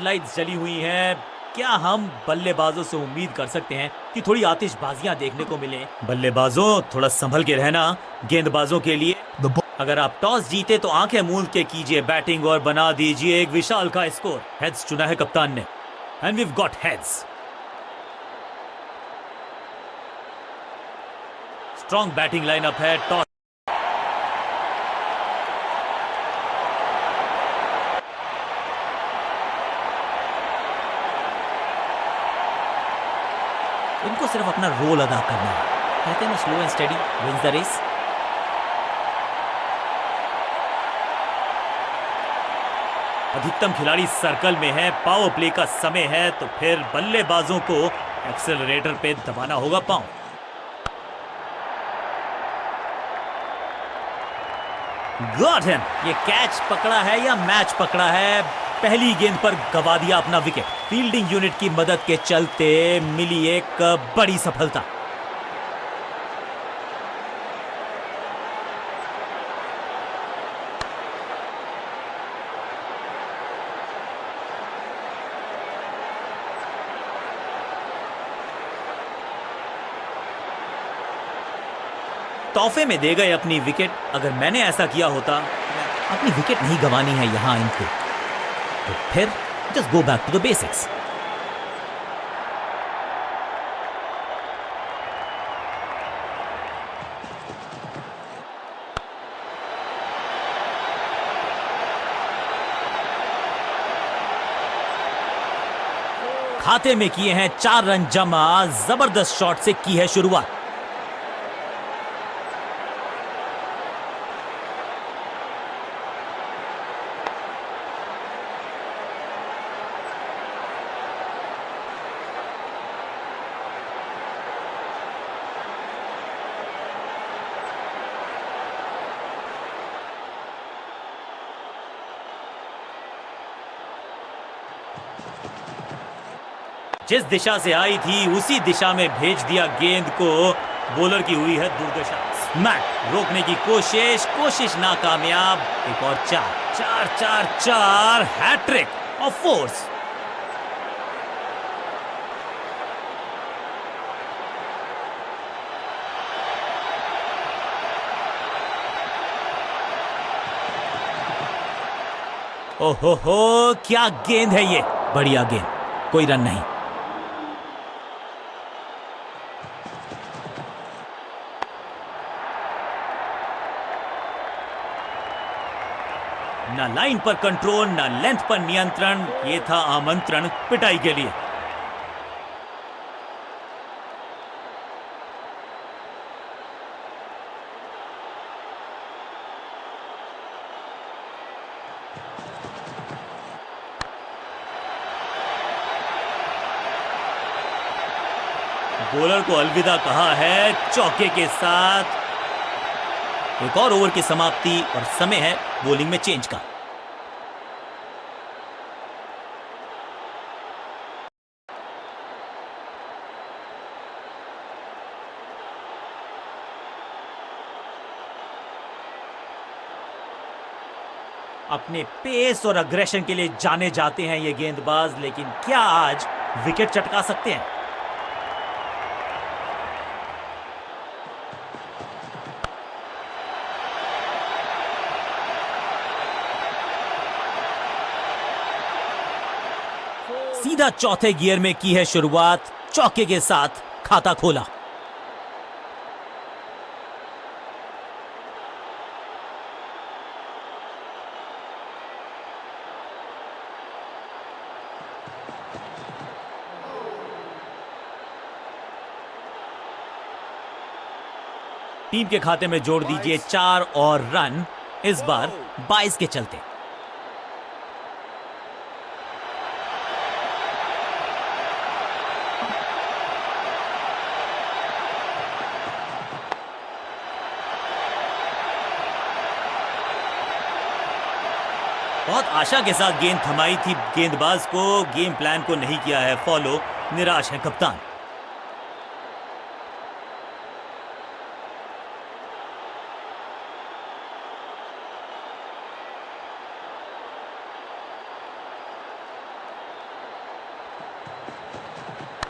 Lights जली हुई हैं। क्या हम बल्लेबाजों से उम्मीद कर सकते हैं कि थोड़ी आतिशबाजियां देखने को मिले? बल्लेबाजों, थोड़ा संभल के रहना। गेंदबाजों के लिए, अगर आप टॉस जीते तो आंखें मूंद के कीजिए बैटिंग और बना दीजिए एक विशाल का स्कोर। हेड्स चुना है कप्तान ने, and we've got heads. Strong batting lineup है। टॉस इनको सिर्फ अपना रोल अदा करना है। कहते हैं ना, slow and steady wins the race. अधिकतम खिलाड़ी सर्कल में है, पावर प्ले का समय है, तो फिर बल्लेबाजों को एक्सेलरेटर पे दबाना होगा पांव। Got him. ये कैच पकड़ा है या मैच पकड़ा है? पहली गेंद पर गवा दिया अपना विकेट। फील्डिंग यूनिट की मदद के चलते मिली एक बड़ी सफलता। तोहफे में दे गए अपनी विकेट। अगर मैंने ऐसा किया होता, अपनी विकेट नहीं गंवानी है यहां इनको, तो फिर just go back to the basics. खाते में किए हैं 4 रन जमा। जबरदस्त शॉट से की है शुरुआत। जिस दिशा से आई थी उसी दिशा में भेज दिया गेंद को। बॉलर की हुई है दुर्दशा। स्मैक रोकने की कोशिश नाकामयाब। एक और 4 हैट्रिक ऑफ फोर्स। ओहो, क्या गेंद है ये। बढ़िया गेंद, कोई रन नहीं। ना लाइन पर कंट्रोल, ना लेंथ पर नियंत्रण। ये था आमंत्रण पिटाई के लिए। बॉलर को अलविदा कहा है चौके के साथ। एक और ओवर की समाप्ति और समय है बॉलिंग में चेंज का। अपने पेस और अग्रेशन के लिए जाने जाते हैं ये गेंदबाज, लेकिन क्या आज विकेट चटका सकते हैं? सीधा चौथे गियर में की है शुरुआत। चौके के साथ खाता खोला। टीम के खाते में जोड़ दीजिए 4 और रन, इस बार 22 के चलते। बहुत आशा के साथ गेंद थमाई थी गेंदबाज को। गेम प्लान को नहीं किया है फॉलो। निराश है कप्तान।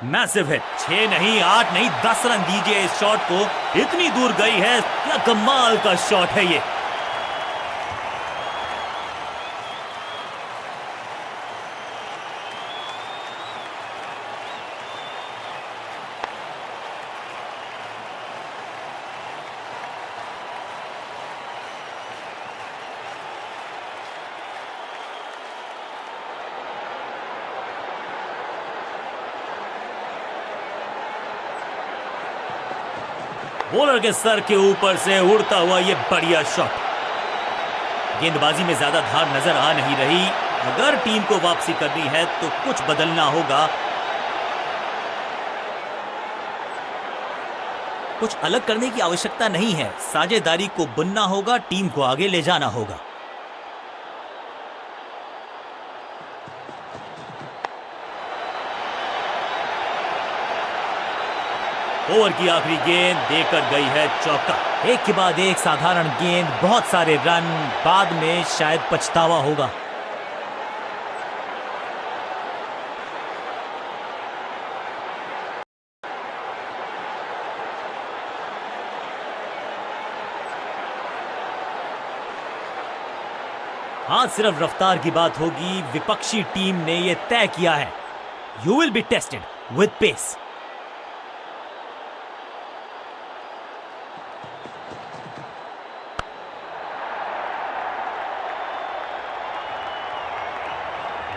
Massive hit. 6 नहीं, 8 नहीं, 10 रन दीजिए इस शॉट को। इतनी दूर गई है, क्या कमाल का शॉट है ये। बॉलर के सर के ऊपर से उड़ता हुआ ये बढ़िया शॉट। गेंदबाजी में ज्यादा धार नजर आ नहीं रही। अगर टीम को वापसी करनी है तो कुछ बदलना होगा, कुछ अलग करने की आवश्यकता नहीं है। साझेदारी को बुनना होगा, टीम को आगे ले जाना होगा। ओवर की आखिरी गेंद देकर गई है चौका। एक के बाद एक साधारण गेंद, बहुत सारे रन, बाद में शायद पछतावा होगा। आज सिर्फ रफ्तार की बात होगी। विपक्षी टीम ने यह तय किया है, you will be tested with pace.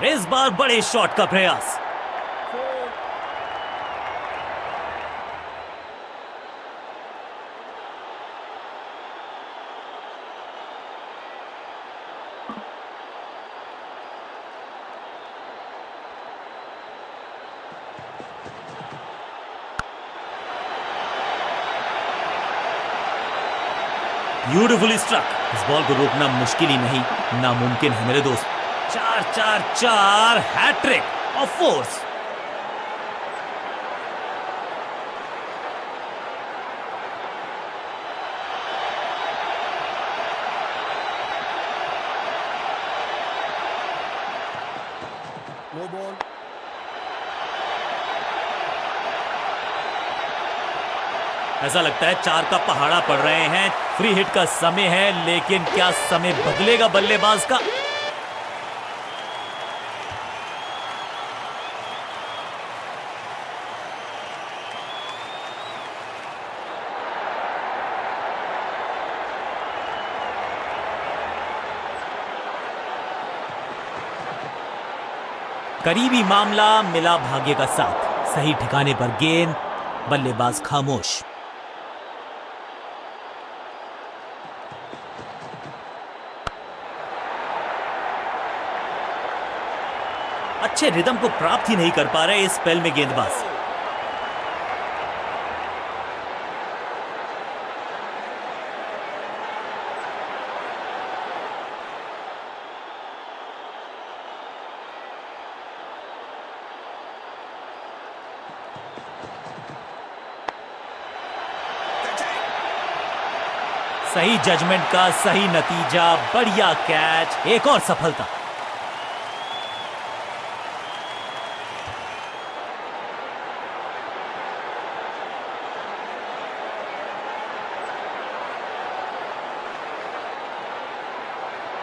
इस बार बड़े शॉट का प्रयास। Beautifully struck. इस बॉल को रोकना मुश्किल ही नहीं, नामुमकिन है मेरे दोस्त। 4-4-4 hat trick of fours. No ball. ऐसा लगता है 4 का पहाड़ा पड़ रहे हैं। फ्री हिट का समय है, लेकिन क्या समय बदलेगा बल्लेबाज का? करीबी मामला मिला भाग्य का साथ। सही ठिकाने पर गेंद, बल्लेबाज खामोश। अच्छे रिदम को प्राप्त ही नहीं कर पा रहे इस स्पेल में गेंदबाज। सही जजमेंट का सही नतीजा, बढ़िया कैच, एक और सफलता।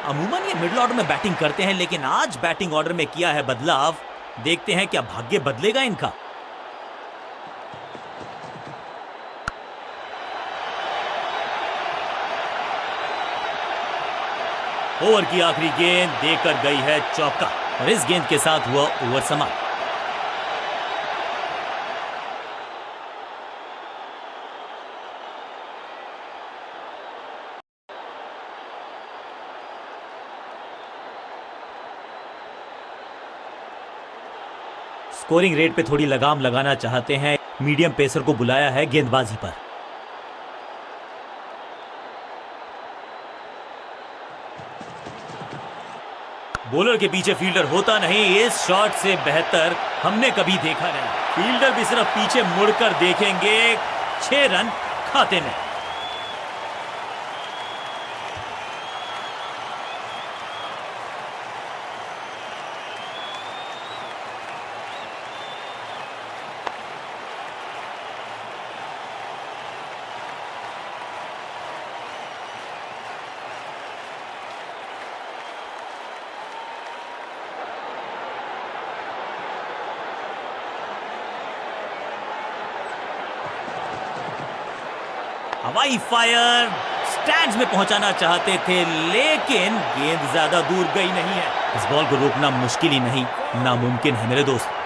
अमूमन ये मिडिल ऑर्डर में बैटिंग करते हैं, लेकिन आज बैटिंग ऑर्डर में किया है बदलाव। देखते हैं क्या भाग्य बदलेगा इनका। ओवर की आखिरी गेंद देकर गई है चौका, और इस गेंद के साथ हुआ ओवर समाप्त। स्कोरिंग रेट पे थोड़ी लगाम लगाना चाहते हैं, मीडियम पेसर को बुलाया है गेंदबाजी पर। बॉलर के पीछे फील्डर होता नहीं, इस शॉट से बेहतर हमने कभी देखा नहीं। फील्डर भी सिर्फ पीछे मुड़कर देखेंगे। 6 रन खाते में। हवाई फायर, स्टैंड्स में पहुंचाना चाहते थे लेकिन गेंद ज्यादा दूर गई नहीं है। इस बॉल को रोकना मुश्किल ही नहीं, नामुमकिन है मेरे दोस्त।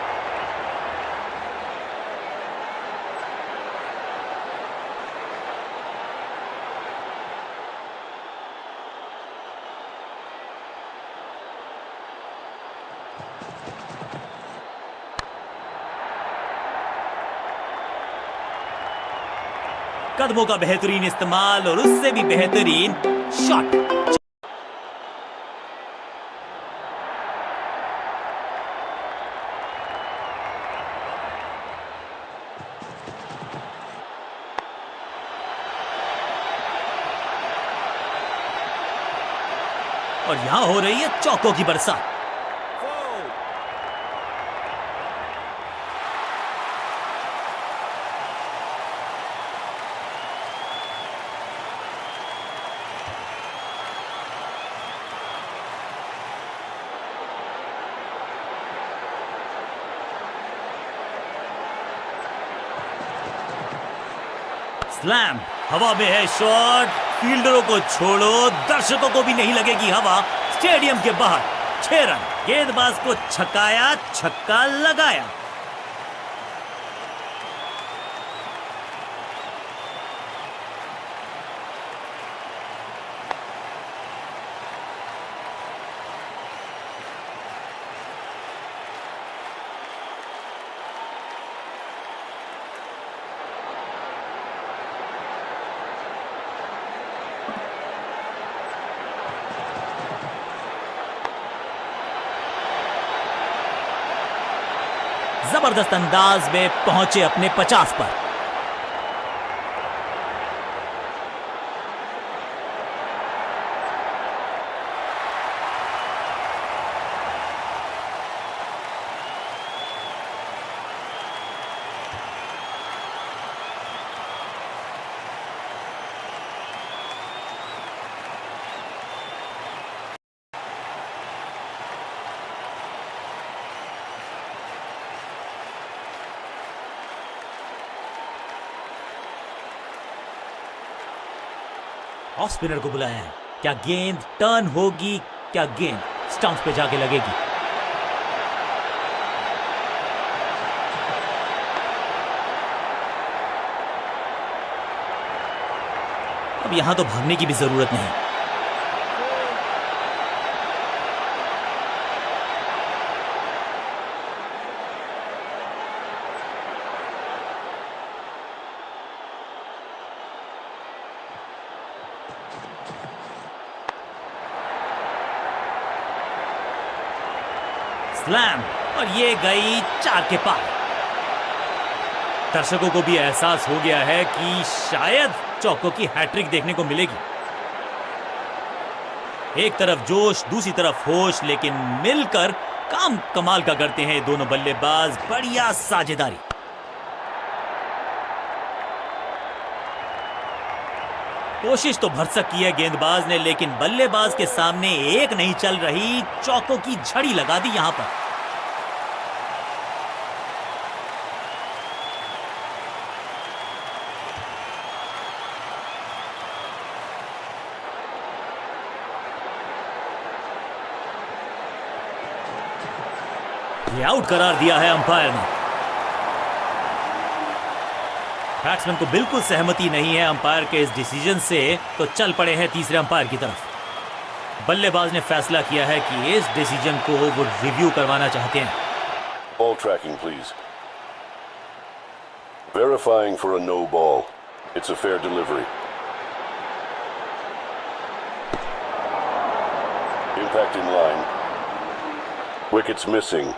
कदमों का बेहतरीन इस्तेमाल और उससे भी बेहतरीन शॉट। और यहां हो रही है चौकों की बरसात। स्लैम, हवा में है शॉट, फील्डरों को छोड़ो, दर्शकों को भी नहीं लगेगी हवा। स्टेडियम के बाहर 6 रन, गेंदबाज को छकाया, छक्का लगाया। जबरदस्त अंदाज में पहुंचे अपने 50 पर। ऑफ स्पिनर को बुलाया है। क्या गेंद टर्न होगी? क्या गेंद स्टंप्स पे जाके लगेगी? अब यहां तो भागने की भी जरूरत नहीं। स्लैम, और ये गई 4 के पार। दर्शकों को भी एहसास हो गया है कि शायद चौकों की हैट्रिक देखने को मिलेगी। एक तरफ जोश, दूसरी तरफ होश, लेकिन मिलकर काम कमाल का करते हैं दोनों बल्लेबाज। बढ़िया साझेदारी। कोशिश तो भरसक की है गेंदबाज ने, लेकिन बल्लेबाज के सामने एक नहीं चल रही। चौकों की झड़ी लगा दी यहां पर। ये आउट करार दिया है अंपायर ने। बैट्समैन को बिल्कुल सहमति नहीं है अंपायर के इस डिसीजन से, तो चल पड़े हैं तीसरे अंपायर की तरफ। बल्लेबाज ने फैसला किया है कि इस डिसीजन को वो रिव्यू करवाना चाहते हैं। Ball tracking, please. Verifying for a no ball. It's a fair delivery. Impact in line. Wickets missing.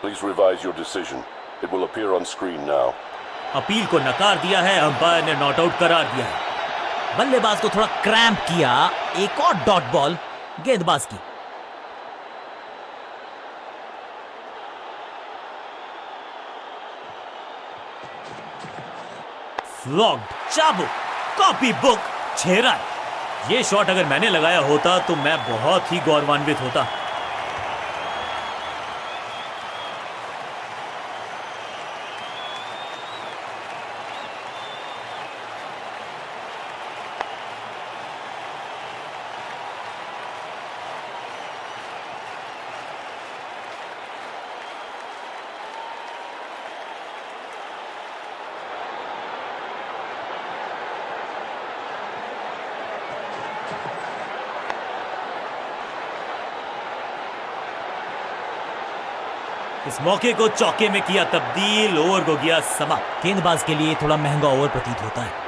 Please revise your decision. It will appear on screen now. Appeal को नकार दिया है अंपायर ने, नॉट आउट करार दिया है। बल्लेबाज को थोड़ा क्रैम्प किया। एक और डॉट बॉल गेंदबाज की। फ्लॉग्ड, चाबुक, कॉपी बुक, 6 रन। ये शॉट अगर मैंने लगाया होता तो मैं बहुत ही गौरवान्वित होता। इस मौके को चौके में किया तब्दील, ओवर को किया समाप्त। गेंदबाज के लिए थोड़ा महंगा ओवर प्रतीत होता है।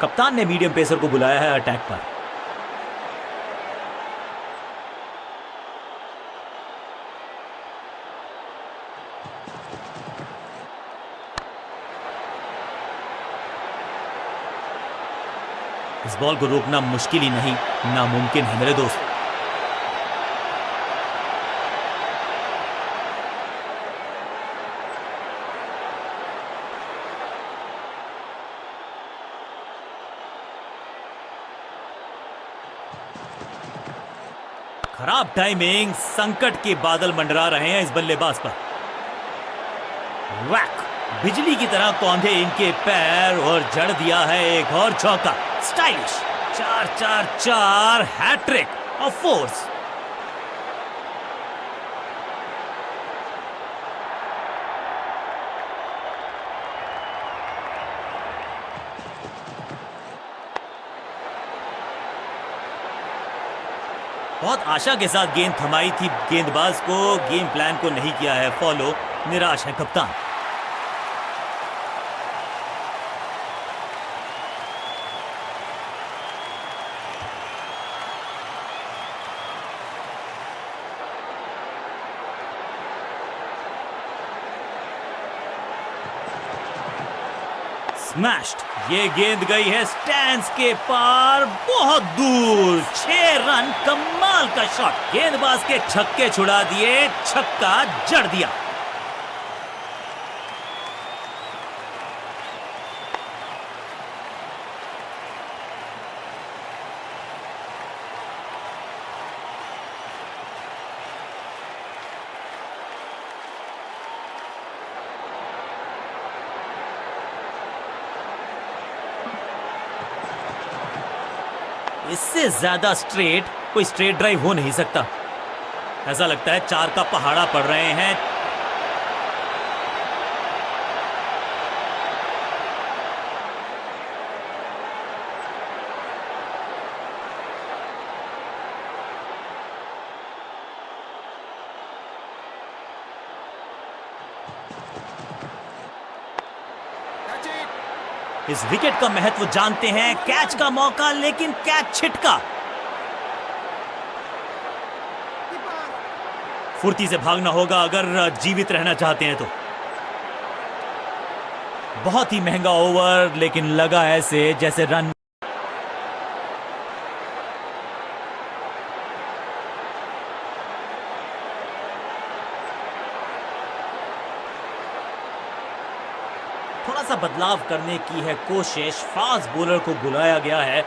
कप्तान ने मीडियम पेसर को बुलाया है अटैक पर। इस बॉल को रोकना मुश्किल ही नहीं, नामुमकिन है मेरे दोस्त। खराब टाइमिंग, संकट के बादल मंडरा रहे हैं इस बल्लेबाज पर। वैक, बिजली की तरह कौंधे इनके पैर और जड़ दिया है एक और चौका। Stylish 4-4-4 hat trick of fours. बहुत आशा के साथ गेंद थमाई थी गेंदबाज को, गेम प्लान को नहीं किया है फॉलो, निराश है कप्तान। स्मैश्ड, ये गेंद गई है स्टैंड्स के पार, बहुत दूर। 6 रन, कमाल का शॉट। गेंदबाज के छक्के छुड़ा दिए, छक्का जड़ दिया। इससे ज्यादा स्ट्रेट कोई स्ट्रेट ड्राइव हो नहीं सकता। ऐसा लगता है 4 का पहाड़ा पड़ रहे हैं। इस विकेट का महत्व जानते हैं। कैच का मौका, लेकिन कैच छिटका। फुर्ती से भागना होगा अगर जीवित रहना चाहते हैं तो। बहुत ही महंगा ओवर, लेकिन लगा ऐसे जैसे रन। थोड़ा सा बदलाव करने की है कोशिश। फास्ट बॉलर को बुलाया गया है।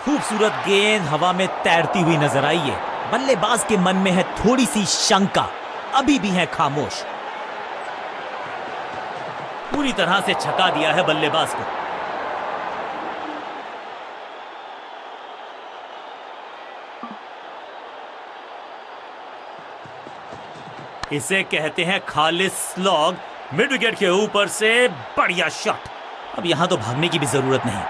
खूबसूरत गेंद हवा में तैरती हुई नजर आई है। बल्लेबाज के मन में है थोड़ी सी शंका, अभी भी है खामोश। पूरी तरह से छका दिया है बल्लेबाज को। इसे कहते हैं खालिस स्लॉग। मिड विकेट के ऊपर से बढ़िया शॉट। अब यहां तो भागने की भी जरूरत नहीं।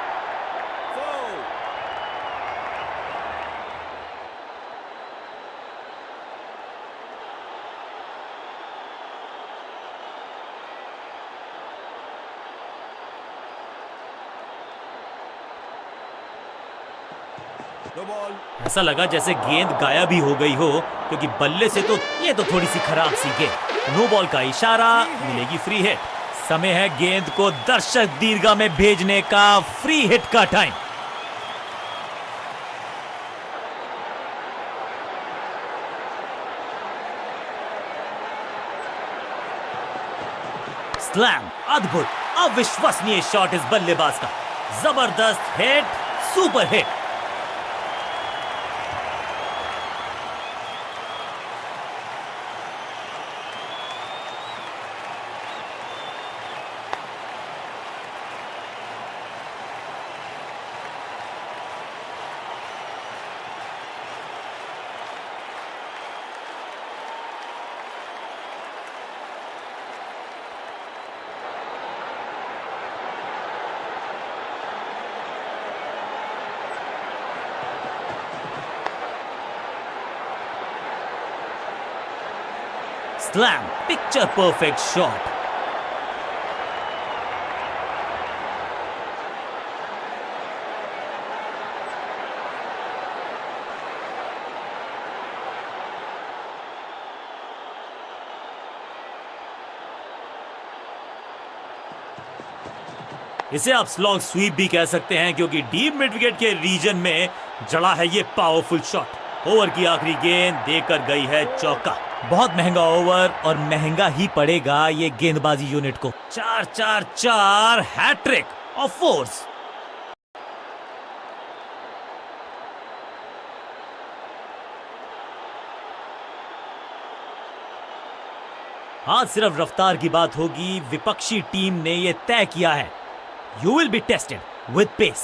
ऐसा लगा जैसे गेंद गायब ही हो गई हो, क्योंकि बल्ले से तो ये तो थोड़ी सी खराब सी गेंद। नो बॉल का इशारा, मिलेगी फ्री हिट। समय है गेंद को दर्शक दीर्घा में भेजने का। फ्री हिट का टाइम। स्लैम, अद्भुत, अविश्वसनीय शॉट इस बल्लेबाज का। जबरदस्त hit, super hit. Slam, picture perfect shot. इसे आप स्लॉग स्वीप भी कह सकते हैं क्योंकि डीप मिड विकेट के रीजन में जड़ा है ये पावरफुल शॉट। ओवर की आखिरी गेंद देकर गई है चौका। बहुत महंगा ओवर और महंगा ही पड़ेगा ये गेंदबाजी यूनिट को। 4-4-4 हैट्रिक ऑफ फोर्स। आज सिर्फ रफ्तार की बात होगी। विपक्षी टीम ने यह तय किया है, You will be tested with pace.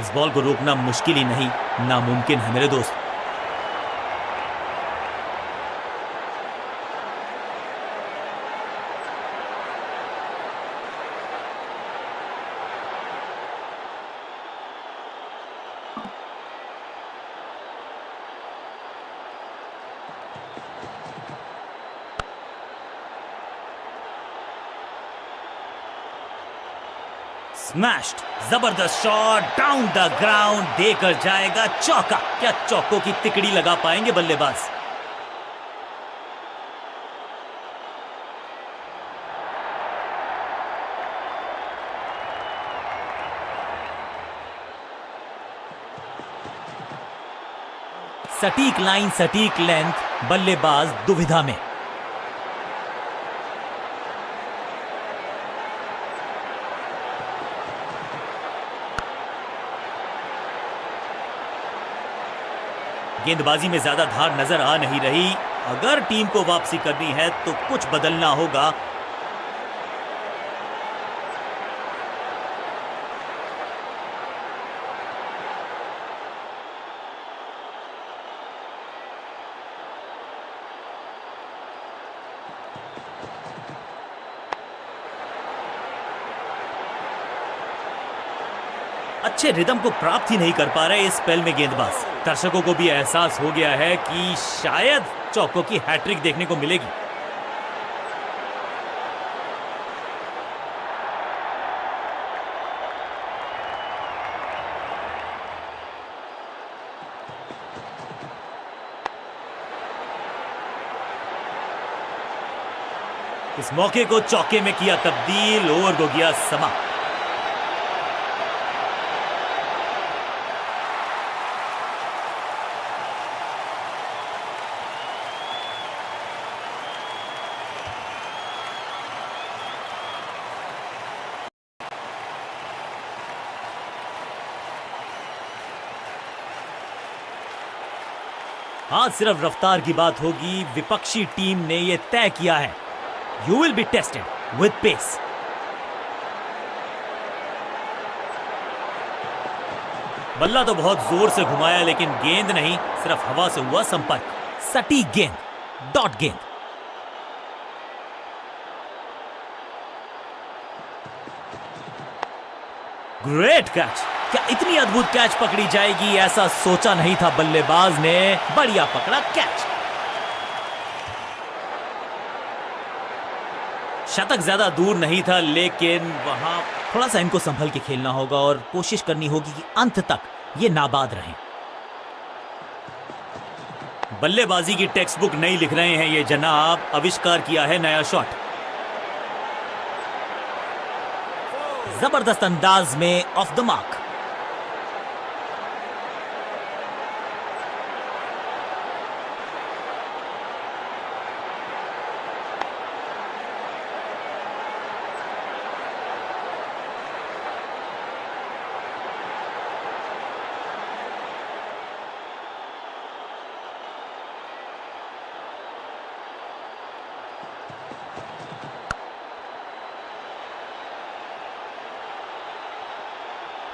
इस बॉल को रोकना मुश्किल ही नहीं, नामुमकिन है मेरे दोस्त। स्मैश्ड, जबरदस्त शॉट डाउन द ग्राउंड, देकर जाएगा चौका। क्या चौकों की तिकड़ी लगा पाएंगे बल्लेबाज? सटीक लाइन, सटीक लेंथ, बल्लेबाज दुविधा में। गेंदबाजी में ज्यादा धार नजर आ नहीं रही। अगर टीम को वापसी करनी है तो कुछ बदलना होगा। अच्छे रिदम को प्राप्त ही नहीं कर पा रहे इस स्पेल में गेंदबाज। दर्शकों को भी एहसास हो गया है कि शायद चौकों की हैट्रिक देखने को मिलेगी। इस मौके को चौके में किया तब्दील, ओवर को गया समाप्त। आज सिर्फ रफ्तार की बात होगी। विपक्षी टीम ने यह तय किया है, you will be tested with pace. बल्ला तो बहुत जोर से घुमाया लेकिन गेंद नहीं, सिर्फ हवा से हुआ संपर्क। सटीक गेंद, डॉट गेंद। Great catch. क्या इतनी अद्भुत कैच पकड़ी जाएगी ऐसा सोचा नहीं था बल्लेबाज ने। बढ़िया पकड़ा कैच। शतक ज्यादा दूर नहीं था लेकिन वहां थोड़ा सा इनको संभल के खेलना होगा और कोशिश करनी होगी कि अंत तक ये नाबाद रहें। बल्लेबाजी की टेक्स्ट बुक नहीं लिख रहे हैं ये जनाब, आविष्कार किया है नया शॉट। जबरदस्त अंदाज में ऑफ द मार्क।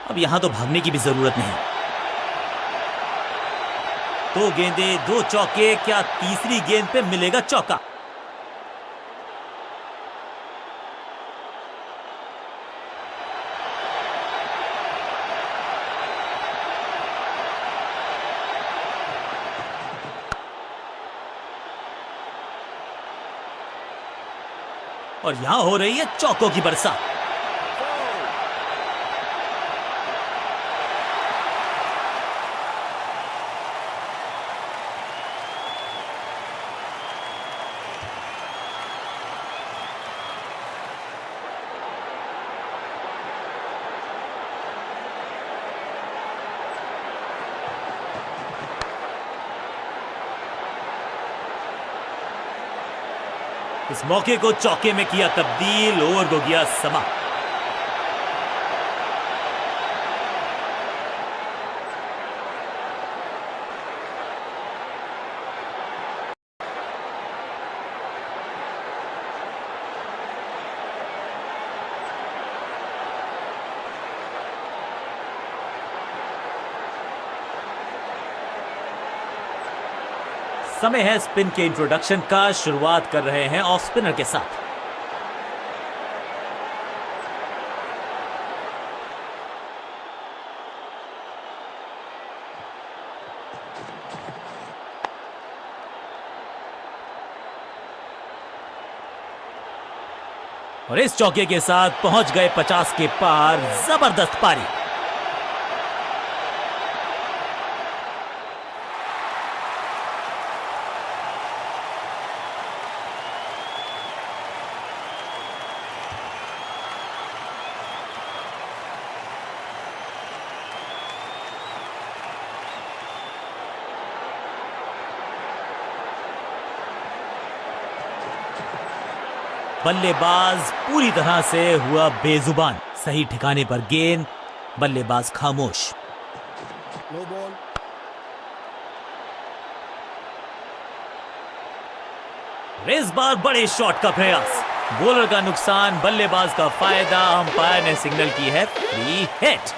अब यहां तो भागने की भी जरूरत नहीं। 2 गेंदें, 2 चौके। क्या तीसरी गेंद पे मिलेगा चौका? और यहाँ हो रही है चौकों की बरसात। इस मौके को चौके में किया तब्दील, ओवर को किया समाप्त। समय है स्पिन के इंट्रोडक्शन का। शुरुआत कर रहे हैं ऑफ स्पिनर के साथ। और इस चौके के साथ पहुंच गए 50 के पार। जबरदस्त पारी। बल्लेबाज पूरी तरह से हुआ बेजुबान। सही ठिकाने पर गेंद, बल्लेबाज खामोश। No ball. इस बार बड़े शॉट का प्रयास। बॉलर का नुकसान, बल्लेबाज का फायदा। अंपायर ने सिग्नल की है फ्री हिट।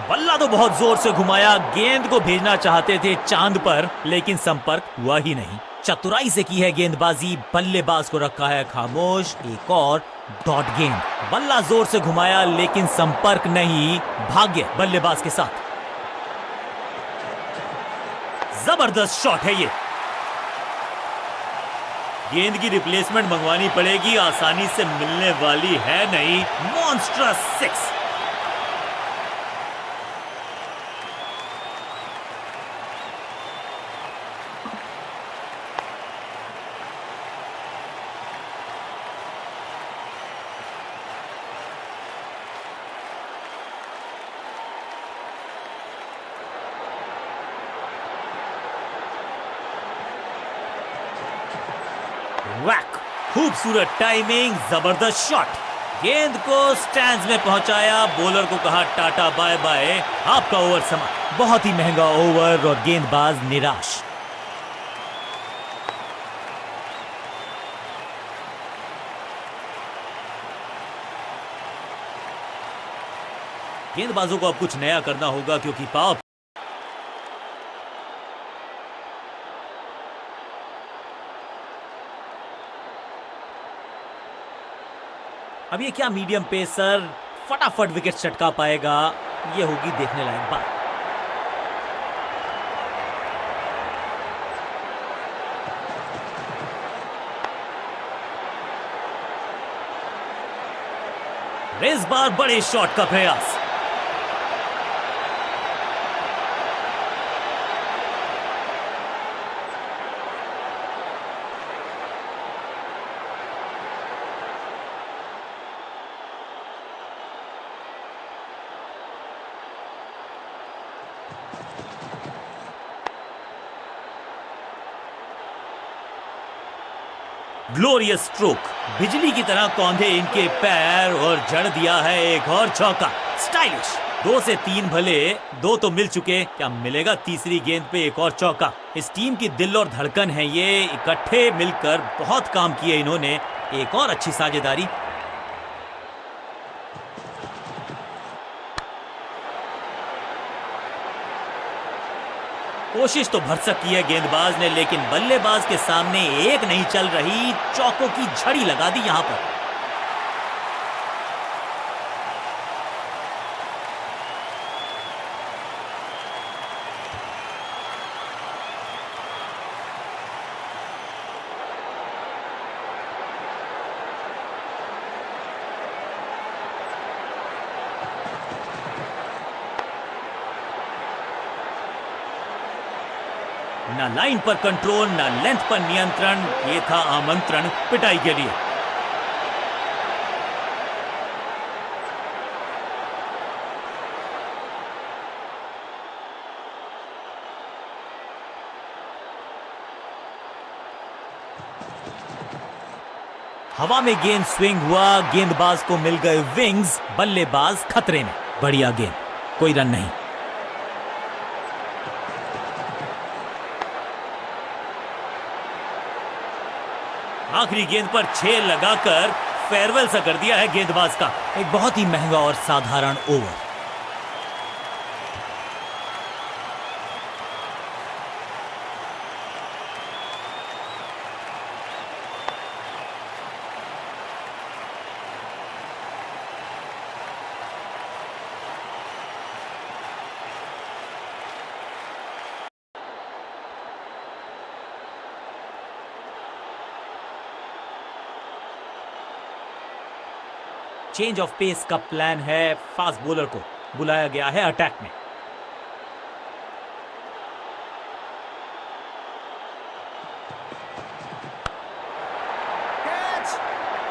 बल्ला तो बहुत जोर से घुमाया। गेंद को भेजना चाहते थे चांद पर, लेकिन संपर्क हुआ ही नहीं। चतुराई से की है गेंदबाजी। बल्लेबाज को रखा है खामोश। एक और डॉट गेंद। बल्ला जोर से घुमाया लेकिन संपर्क नहीं। भाग्य बल्लेबाज के साथ। जबरदस्त शॉट है ये। गेंद की रिप्लेसमेंट मंगवानी पड़ेगी, आसानी से मिलने वाली है नहीं। Monstrous six. वैक, खूबसूरत टाइमिंग, जबरदस्त शॉट। गेंद को स्टैंड्स में पहुंचाया। बॉलर को कहा टाटा बाय बाय, आपका ओवर समाप्त। बहुत ही महंगा ओवर और गेंदबाज निराश। गेंदबाजों को अब कुछ नया करना होगा क्योंकि पाव अब ये क्या मीडियम पेसर फटाफट विकेट चटका पाएगा, ये होगी देखने लायक बात। इस बार बड़े शॉट का प्रयास। ग्लोरियस स्ट्रोक, बिजली की तरह कौंधे इनके पैर और जड़ दिया है एक और चौका। स्टाइलिश। 2 से 3 भले, 2 तो मिल चुके, क्या मिलेगा तीसरी गेंद पे एक और चौका। इस टीम की दिल और धड़कन है ये। इकट्ठे मिलकर बहुत काम किए इन्होंने। एक और अच्छी साझेदारी। कोशिश तो भरसक की है गेंदबाज ने, लेकिन बल्लेबाज के सामने एक नहीं चल रही। चौकों की झड़ी लगा दी यहां पर। ना लाइन पर कंट्रोल, ना लेंथ पर नियंत्रण। ये था आमंत्रण पिटाई के लिए। हवा में गेंद स्विंग हुआ, गेंदबाज को मिल गए विंग्स, बल्लेबाज खतरे में। बढ़िया गेंद, कोई रन नहीं। आखिरी गेंद पर 6 लगाकर फेयरवेल सा कर दिया है गेंदबाज का। एक बहुत ही महंगा और साधारण ओवर। चेंज ऑफ पेस का प्लान है। फास्ट बॉलर को बुलाया गया है अटैक में।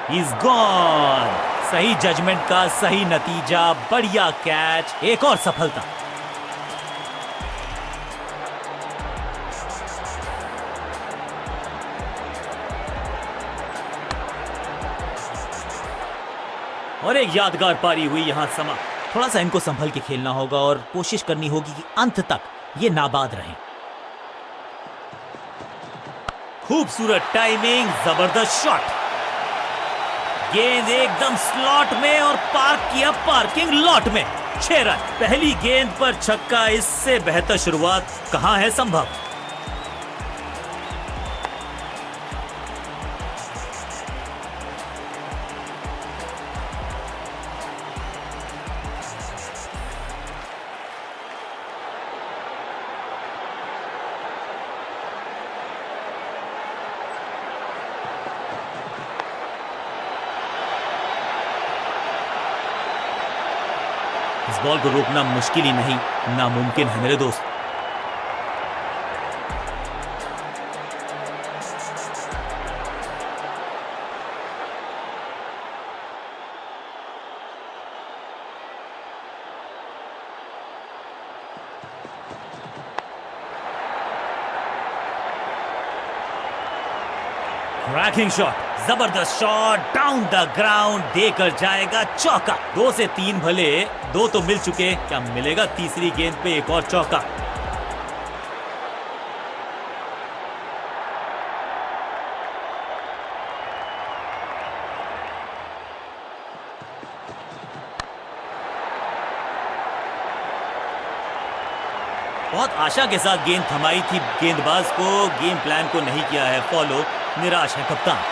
He's gone। सही जजमेंट का सही नतीजा, बढ़िया कैच, एक और सफलता। और एक यादगार पारी हुई यहां समा। थोड़ा सा इनको संभल के खेलना होगा और कोशिश करनी होगी कि अंत तक ये नाबाद रहें। खूबसूरत टाइमिंग, जबरदस्त शॉट। गेंद एकदम स्लॉट में और पार्क किया पार्किंग लॉट में। 6 रन। पहली गेंद पर छक्का, इससे बेहतर शुरुआत कहां है संभव। इस बॉल को रोकना मुश्किल ही नहीं, नामुमकिन है मेरे दोस्त। क्रैकिंग शॉट, जबरदस्त शॉट, डाउन द ग्राउंड, देकर जाएगा चौका। 2 से 3 भले, 2 तो मिल चुके, क्या मिलेगा तीसरी गेंद पे एक और चौका। बहुत आशा के साथ गेंद थमाई थी गेंदबाज को, गेम प्लान को नहीं किया है फॉलो, निराश है कप्तान।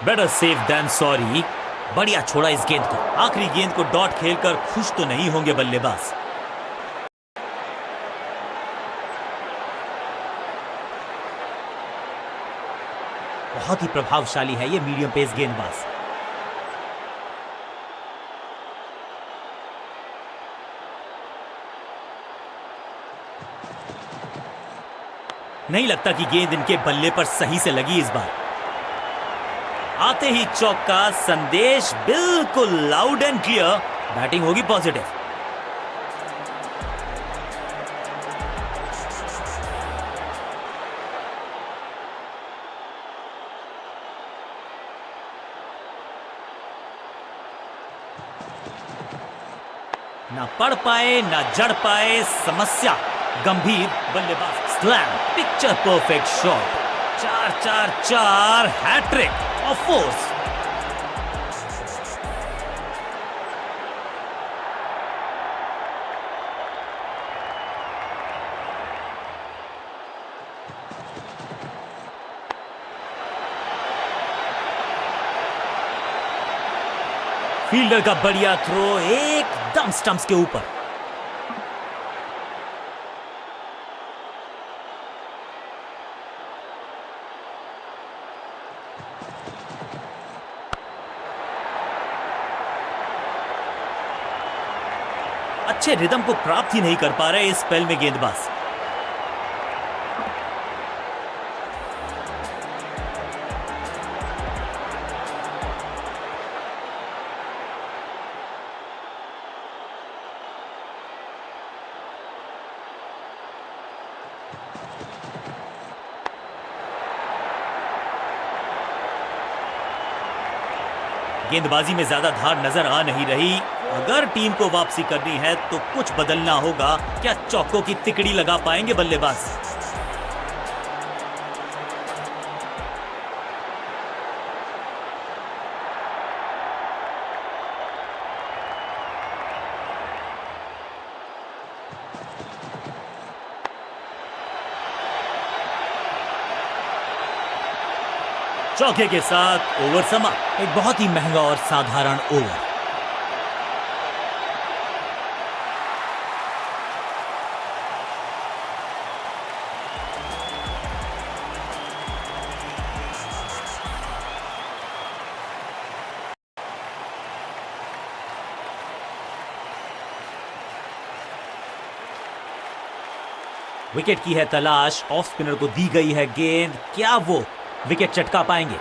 Better safe than sorry. बढ़िया छोड़ा इस गेंद को। आखिरी गेंद को डॉट खेलकर खुश तो नहीं होंगे बल्लेबाज। बहुत ही प्रभावशाली है ये मीडियम पेस गेंदबाज। नहीं लगता कि गेंद इनके बल्ले पर सही से लगी इस बार। आते ही चौका, संदेश बिल्कुल लाउड एंड क्लियर, बैटिंग होगी पॉजिटिव। ना पढ़ पाए ना जड़ पाए, समस्या गंभीर। बल्लेबाज slam, picture perfect shot. 4-4-4 hat trick of fours. Fielder का बढ़िया थ्रो एकदम स्टंप्स के ऊपर। अच्छे रिदम को प्राप्त ही नहीं कर पा रहे इस स्पेल में गेंदबाज। गेंदबाजी में ज्यादा धार नजर आ नहीं रही। अगर टीम को वापसी करनी है तो कुछ बदलना होगा। क्या चौकों की तिकड़ी लगा पाएंगे बल्लेबाज? चौके के साथ ओवर समाप्त। एक बहुत ही महंगा और साधारण ओवर। विकेट की है तलाश। ऑफ स्पिनर को दी गई है गेंद। क्या वो विकेट चटका पाएंगे?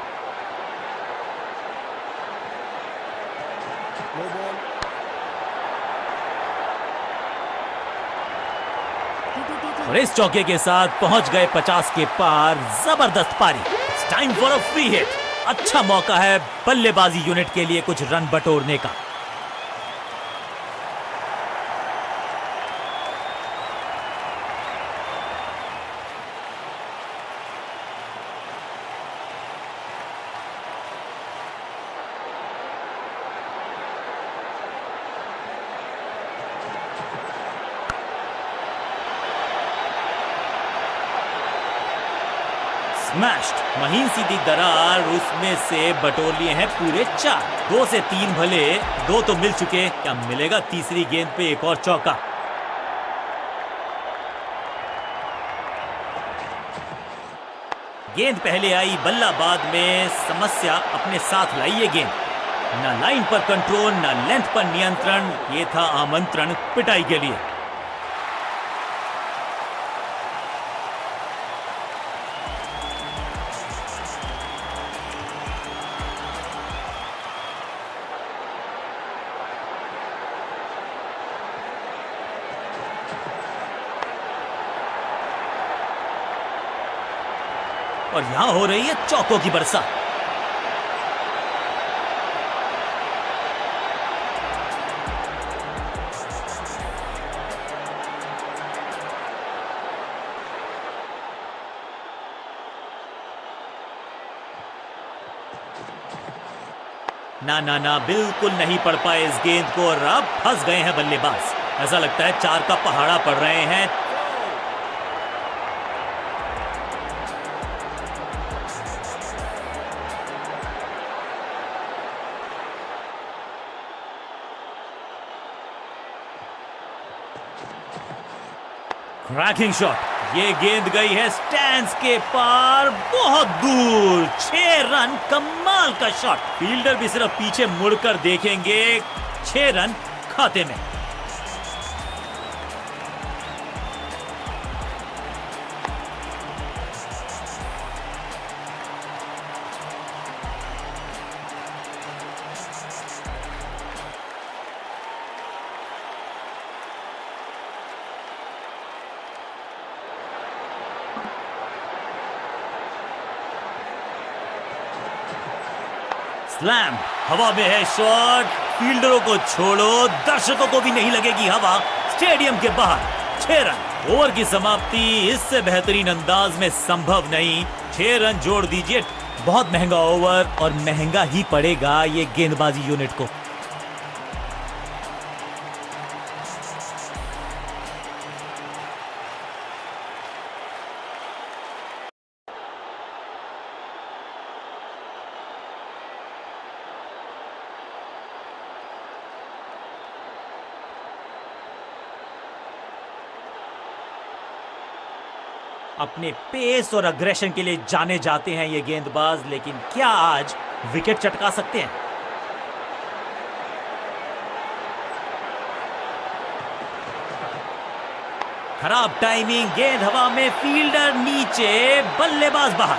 No ball. और इस चौके के साथ पहुंच गए 50 के पार। जबरदस्त पारी। Time for a free hit. अच्छा मौका है बल्लेबाजी यूनिट के लिए कुछ रन बटोरने का। स्मैश्ड। महीन सीधी दरार, उसमें से बटोर लिए हैं पूरे 4। 2 से 3 भले, 2 तो मिल चुके। क्या मिलेगा तीसरी गेंद पे एक और चौका? गेंद पहले आई, बल्ला बाद में। समस्या अपने साथ लाई ये गेंद। ना लाइन पर कंट्रोल, ना लेंथ पर नियंत्रण। ये था आमंत्रण पिटाई के लिए। और यहां हो रही है चौकों की बरसात। ना ना ना, बिल्कुल नहीं पड़ पाए इस गेंद को और अब फंस गए हैं बल्लेबाज। ऐसा लगता है 4 का पहाड़ा पड़ रहे हैं। Cracking shot. ये गेंद गई है स्टैंड्स के पार, बहुत दूर। 6 रन। कमाल का शॉट। फील्डर भी सिर्फ पीछे मुड़कर देखेंगे। 6 रन खाते में। स्लैम। हवा में है शॉट। फील्डरों को छोड़ो, दर्शकों को भी नहीं लगेगी हवा। स्टेडियम के बाहर 6 रन। ओवर की समाप्ति इससे बेहतरीन अंदाज में संभव नहीं। 6 रन जोड़ दीजिए। बहुत महंगा ओवर और महंगा ही पड़ेगा ये गेंदबाजी यूनिट को। अपने पेस और अग्रेशन के लिए जाने जाते हैं ये गेंदबाज, लेकिन क्या आज विकेट चटका सकते हैं? खराब टाइमिंग, गेंद हवा में, फील्डर नीचे, बल्लेबाज बाहर।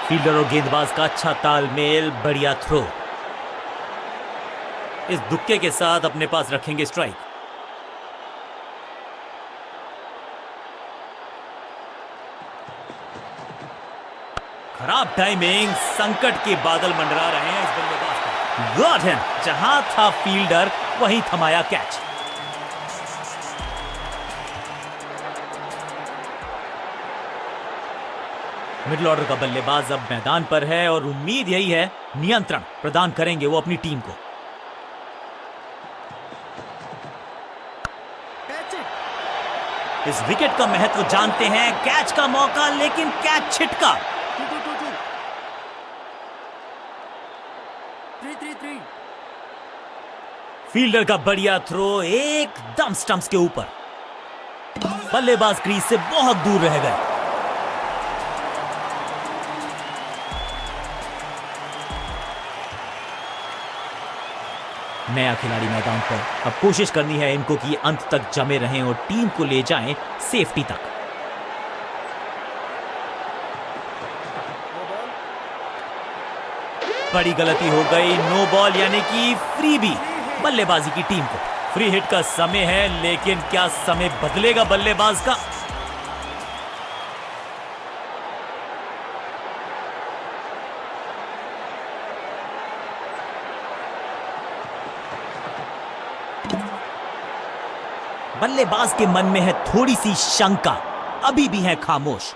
फील्डर और गेंदबाज का अच्छा तालमेल, बढ़िया थ्रो। इस दुक्के के साथ अपने पास रखेंगे स्ट्राइक। खराब टाइमिंग, संकट के बादल मंडरा रहे हैं इस बल्लेबाज पर। गॉट हिम, जहां था फील्डर वहीं थमाया कैच। मिडिल ऑर्डर का बल्लेबाज अब मैदान पर है और उम्मीद यही है नियंत्रण प्रदान करेंगे वो अपनी टीम को। इस विकेट का महत्व जानते हैं, कैच का मौका, लेकिन कैच छिटका। 3-3-3। फील्डर का बढ़िया थ्रो एकदम स्टंप्स के ऊपर। बल्लेबाज क्रीज से बहुत दूर रह गए। नया खिलाड़ी मैदान पर, अब कोशिश करनी है इनको कि अंत तक जमे रहें और टीम को ले जाएं सेफ्टी तक। बड़ी गलती हो गई, नो बॉल यानी कि फ्री बी बल्लेबाजी की टीम को। फ्री हिट का समय है, लेकिन क्या समय बदलेगा बल्लेबाज का? बल्लेबाज के मन में है थोड़ी सी शंका, अभी भी है खामोश।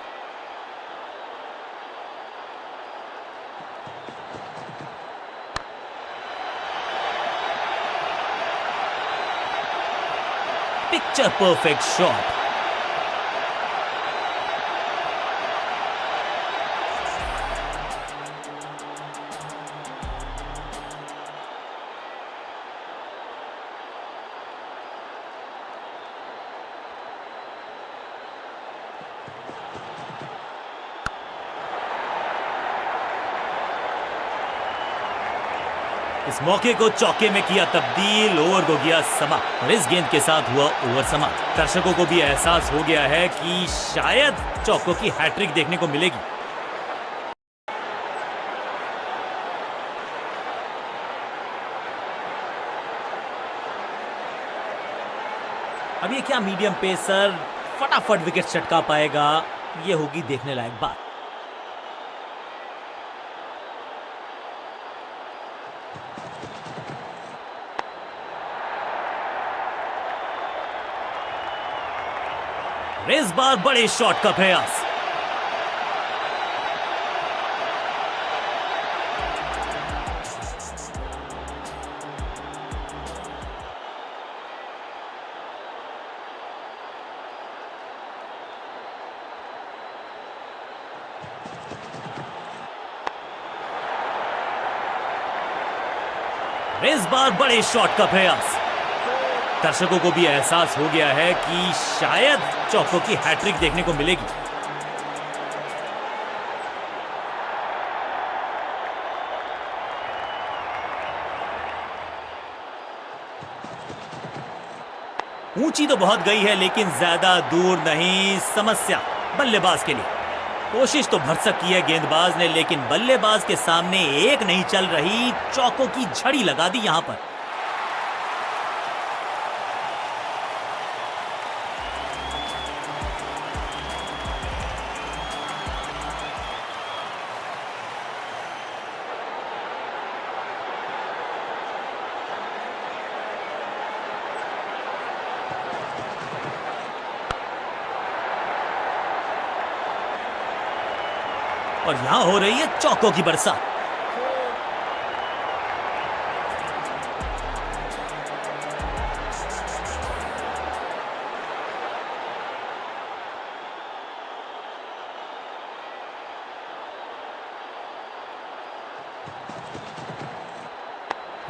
Picture perfect shot. इस मौके को चौके में किया तब्दील, ओवर को किया समाप्त और इस गेंद के साथ हुआ ओवर समाप्त। दर्शकों को भी एहसास हो गया है कि शायद चौकों की हैट्रिक देखने को मिलेगी। अब ये क्या मीडियम पेसर फटाफट विकेट चटका पाएगा, ये होगी देखने लायक बात। इस बार बड़े शॉट का प्रयास। इस बार बड़े शॉट का प्रयास। दर्शकों को भी एहसास हो गया है कि शायद चौकों की हैट्रिक देखने को मिलेगी। ऊंची तो बहुत गई है, लेकिन ज्यादा दूर नहीं। समस्या बल्लेबाज के लिए। कोशिश तो भरसक की है गेंदबाज ने, लेकिन बल्लेबाज के सामने एक नहीं चल रही। चौकों की झड़ी लगा दी यहां पर। और यहां हो रही है चौकों की बरसात।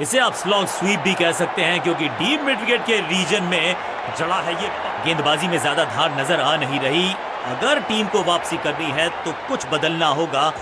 इसे आप स्लॉग स्वीप भी कह सकते हैं, क्योंकि डीप मिड विकेट के रीजन में जड़ा है ये। गेंदबाजी में ज्यादा धार नजर आ नहीं रही। अगर टीम को वापसी करनी है तो कुछ बदलना होगा।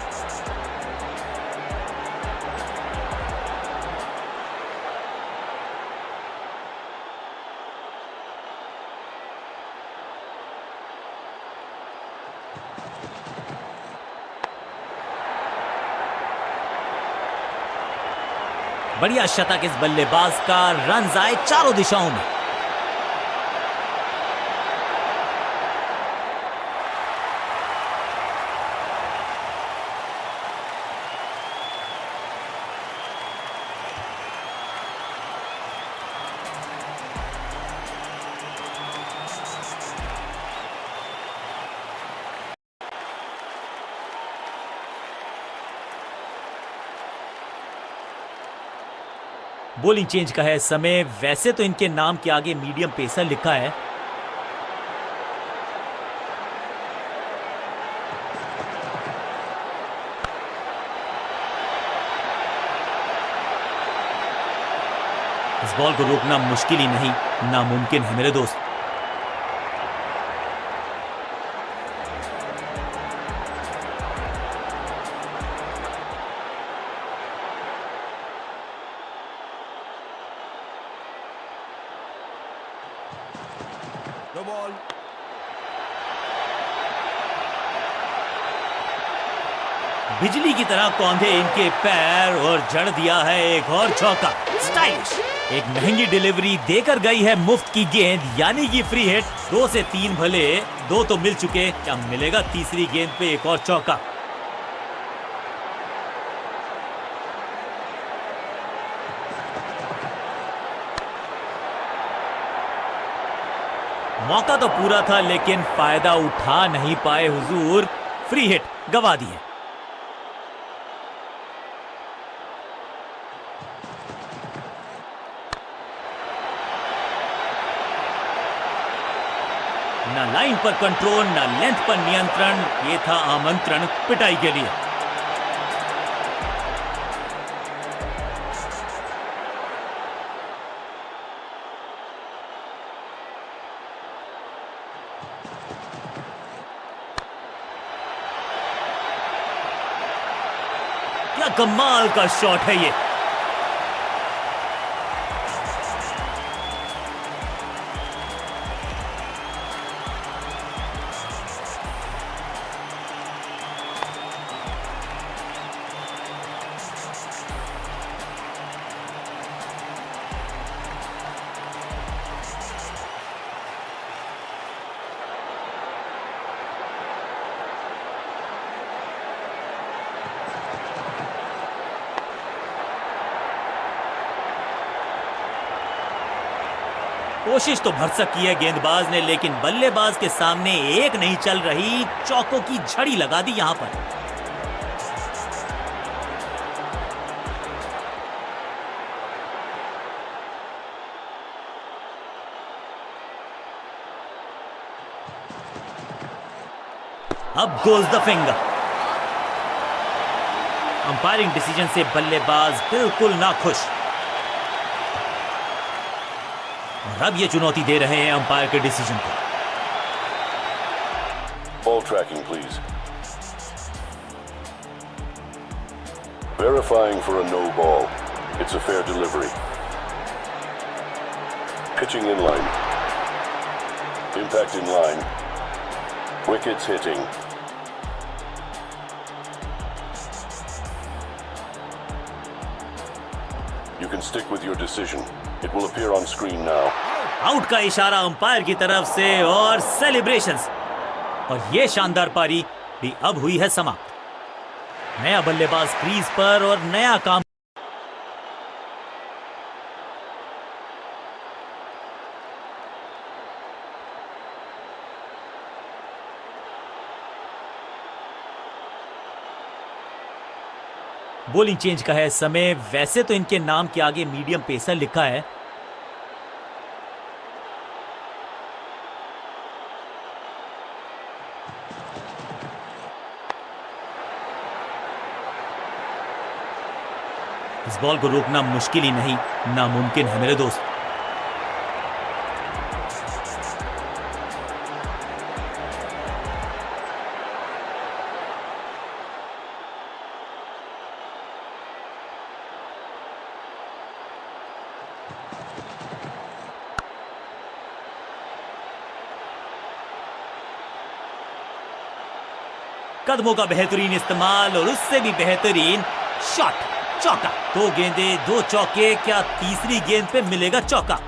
बढ़िया शतक इस बल्लेबाज का, रन आए चारों दिशाओं में। बॉलिंग चेंज का है समय। वैसे तो इनके नाम के आगे मीडियम पेसर लिखा है। इस बॉल को रोकना मुश्किल ही नहीं, नामुमकिन है मेरे दोस्त। No ball. बिजली की तरह कौंधे इनके पैर और जड़ दिया है एक और चौका। स्टाइलिश, एक महंगी डिलीवरी देकर गई है मुफ्त की गेंद, यानी कि फ्री हिट। 2 से 3 भले, 2 तो मिल चुके, क्या मिलेगा तीसरी गेंद पे एक और चौका। मौका तो पूरा था लेकिन फायदा उठा नहीं पाए हुजूर। फ्री हिट गवा दी है। ना लाइन पर कंट्रोल, ना लेंथ पर नियंत्रण, ये था आमंत्रण पिटाई के लिए। क्या कमाल का शॉट है ये। कोशिश तो भरसक की है गेंदबाज ने, लेकिन बल्लेबाज के सामने एक नहीं चल रही। चौकों की झड़ी लगा दी यहां पर। अब goes the finger. Umpiring decision से बल्लेबाज बिल्कुल नाखुश, और अब ये चुनौती दे रहे हैं अंपायर के डिसीजन को। Ball tracking, please. Verifying for a no ball. It's a fair delivery. Pitching in line. Impact in line. Wickets hitting. You can stick with your decision. It will appear on screen now. Out का इशारा umpire की तरफ से और celebrations, और ये शानदार पारी भी अब हुई है समाप्त। नया बल्लेबाज क्रीज पर और नया काम। बॉलिंग चेंज का है समय। वैसे तो इनके नाम के आगे मीडियम पेसर लिखा है। इस बॉल को रोकना मुश्किल ही नहीं, नामुमकिन है मेरे दोस्त। कदमों का बेहतरीन इस्तेमाल और उससे भी बेहतरीन शॉट। चौका। 2 गेंदे 2 चौके, क्या तीसरी गेंद पे मिलेगा चौका?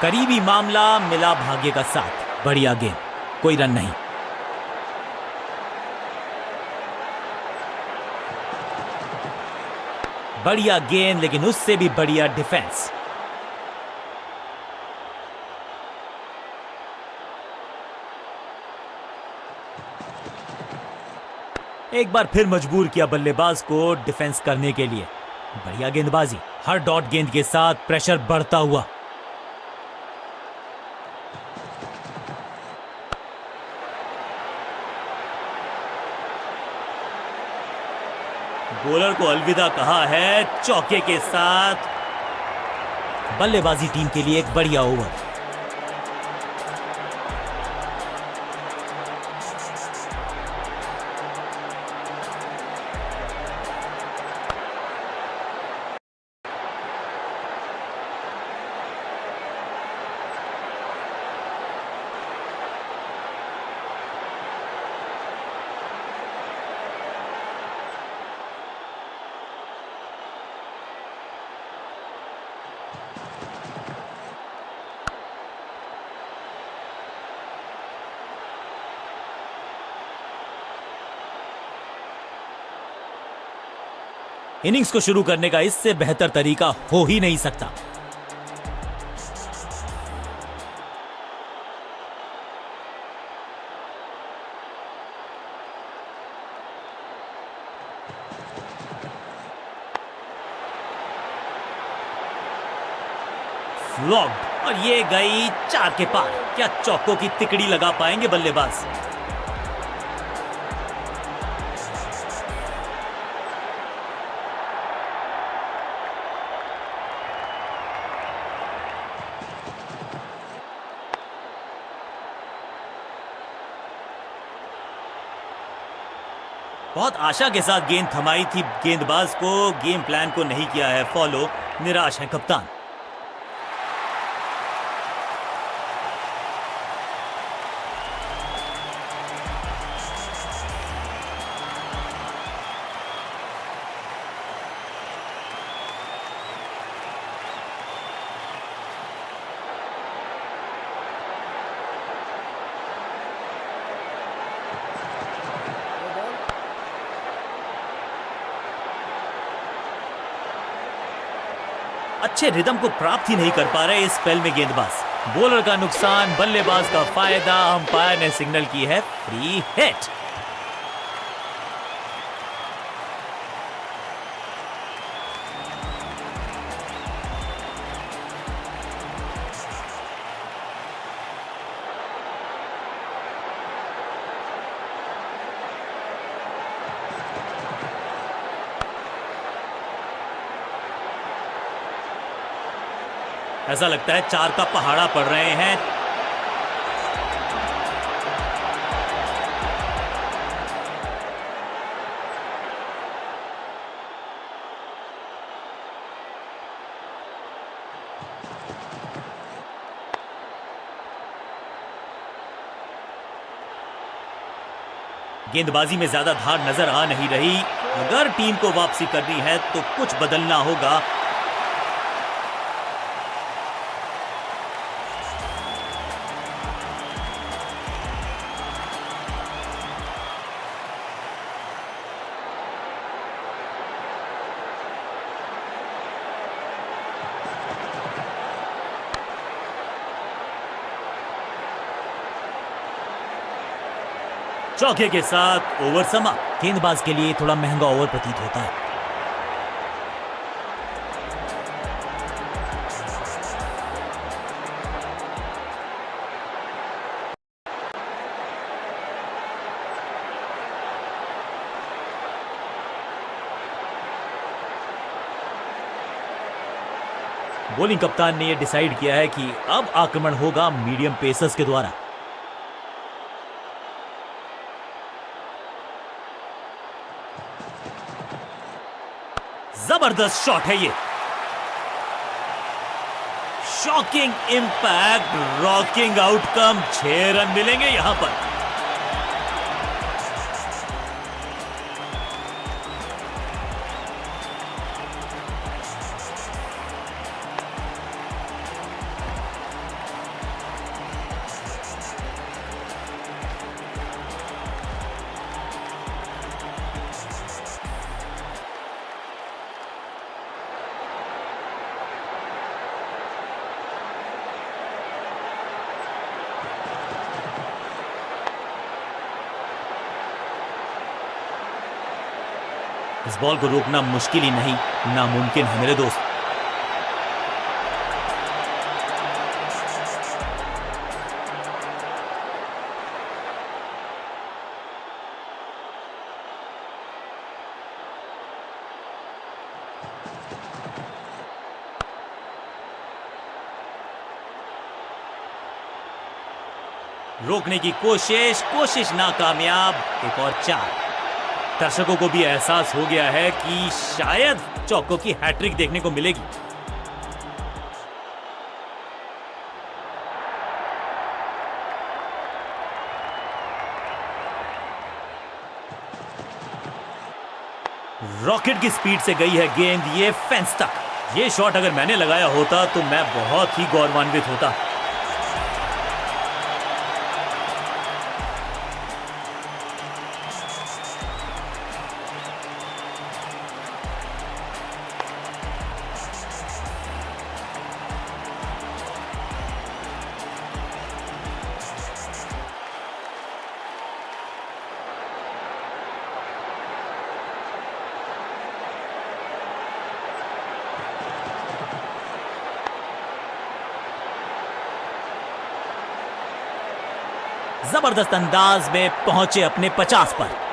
करीबी मामला, मिला भाग्य का साथ। बढ़िया गेंद, कोई रन नहीं। बढ़िया गेंद, लेकिन उससे भी बढ़िया डिफेंस। एक बार फिर मजबूर किया बल्लेबाज को डिफेंस करने के लिए। बढ़िया गेंदबाजी। हर डॉट गेंद के साथ प्रेशर बढ़ता हुआ। बॉलर को अलविदा कहा है चौके के साथ। बल्लेबाजी टीम के लिए एक बढ़िया ओवर। इनिंग्स को शुरू करने का इससे बेहतर तरीका हो ही नहीं सकता। फ्लॉग्ड, और ये गई 4 के पार। क्या चौकों की तिकड़ी लगा पाएंगे बल्लेबाज? बहुत आशा के साथ गेंद थमाई थी गेंदबाज को, गेम प्लान को नहीं किया है फॉलो। निराश है कप्तान। अच्छे रिदम को प्राप्त ही नहीं कर पा रहे इस स्पेल में गेंदबाज। बॉलर का नुकसान, बल्लेबाज का फायदा। अंपायर ने सिग्नल की है फ्री हिट। ऐसा लगता है 4 का पहाड़ा पड़ रहे हैं। गेंदबाजी में ज्यादा धार नजर आ नहीं रही। अगर टीम को वापसी करनी है तो कुछ बदलना होगा। चौके के साथ ओवर समाप्त। गेंदबाज के लिए थोड़ा महंगा ओवर प्रतीत होता है। बॉलिंग कप्तान ने यह डिसाइड किया है कि अब आक्रमण होगा मीडियम पेसर्स के द्वारा। जबरदस्त शॉट है ये। Shocking impact, rocking outcome, 6 run मिलेंगे यहां पर। इस बॉल को रोकना मुश्किल ही नहीं, नामुमकिन है मेरे दोस्त। रोकने की कोशिश नाकामयाब। एक और 4। दर्शकों को भी एहसास हो गया है कि शायद चौकों की हैट्रिक देखने को मिलेगी। रॉकेट की स्पीड से गई है गेंद ये फेंस तक। ये शॉट अगर मैंने लगाया होता तो मैं बहुत ही गौरवान्वित होता। जबरदस्त अंदाज में पहुंचे अपने 50 पर।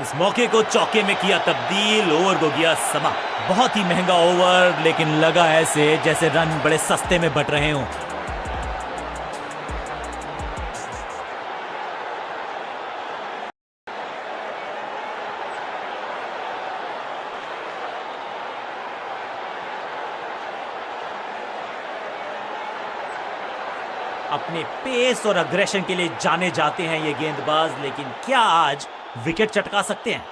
इस मौके को चौके में किया तब्दील, ओवर को गया समा। बहुत ही महंगा ओवर, लेकिन लगा ऐसे जैसे रन बड़े सस्ते में बट रहे हों। अपने पेस और अग्रेशन के लिए जाने जाते हैं ये गेंदबाज, लेकिन क्या आज विकेट चटका सकते हैं?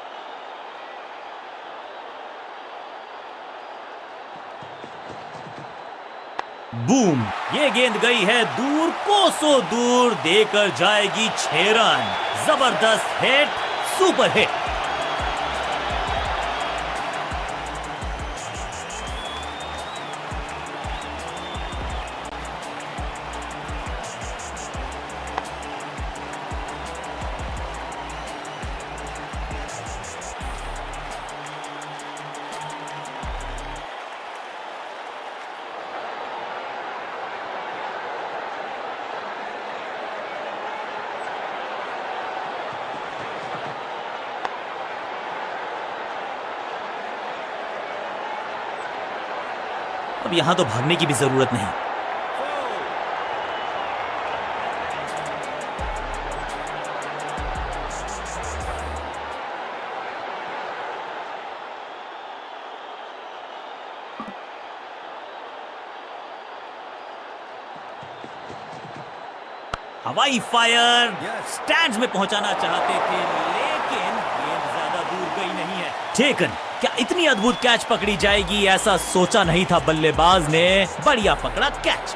बूम! ये गेंद गई है दूर, कोसों दूर, देकर जाएगी 6 रन। जबरदस्त हिट, सुपर हिट। अब यहां तो भागने की भी जरूरत नहीं। हवाई फायर, स्टैंड्स में पहुंचाना चाहते थे, लेकिन गेंद ज्यादा दूर गई नहीं है। टेकन। क्या इतनी अद्भुत कैच पकड़ी जाएगी, ऐसा सोचा नहीं था बल्लेबाज ने। बढ़िया पकड़ा कैच।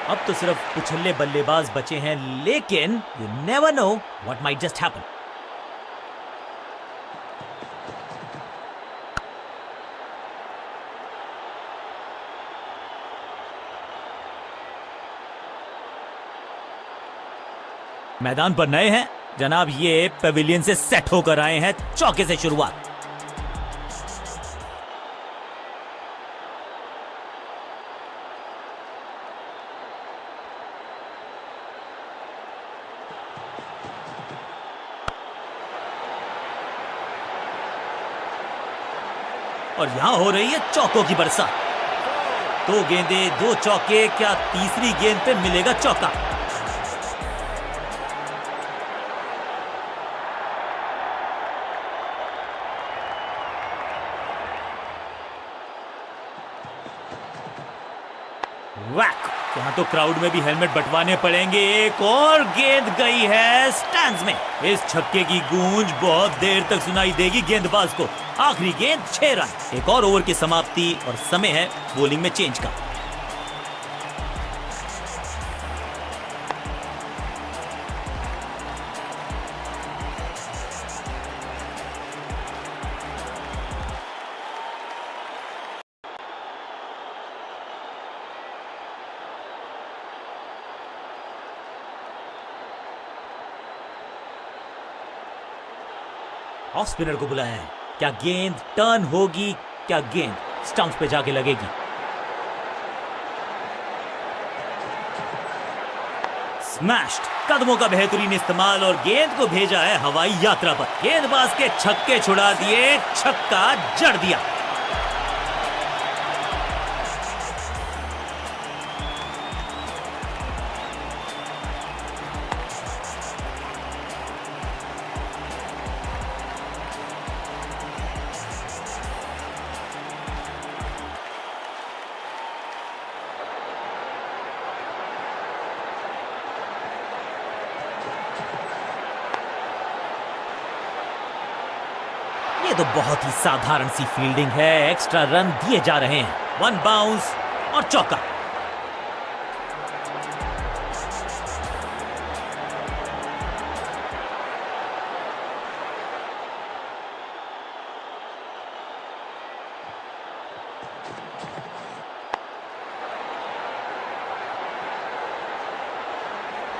अब तो सिर्फ उछल्ले बल्लेबाज बचे हैं, लेकिन you never know what might just happen. मैदान पर नए हैं जनाब, ये पेविलियन से सेट होकर आए हैं। चौके से शुरुआत। और यहाँ हो रही है चौकों की बरसात। 2 गेंदें 2 चौके, क्या तीसरी गेंद पे मिलेगा चौका? वैक! यहाँ तो क्राउड में भी हेलमेट बंटवाने पड़ेंगे। एक और गेंद गई है स्टैंड्स में। इस छक्के की गूंज बहुत देर तक सुनाई देगी गेंदबाज को। आखिरी गेंद 6 रन। एक और ओवर की समाप्ति और समय है बॉलिंग में चेंज का। ऑफ स्पिनर को बुलाया है। क्या गेंद टर्न होगी? क्या गेंद स्टंप्स पे जाके लगेगी? स्मैश्ड! कदमों का बेहतरीन इस्तेमाल और गेंद को भेजा है हवाई यात्रा पर। गेंदबाज के छक्के छुड़ा दिए, छक्का जड़ दिया। ये तो बहुत ही साधारण सी फील्डिंग है। एक्स्ट्रा रन दिए जा रहे हैं। 1 बाउंस और चौका।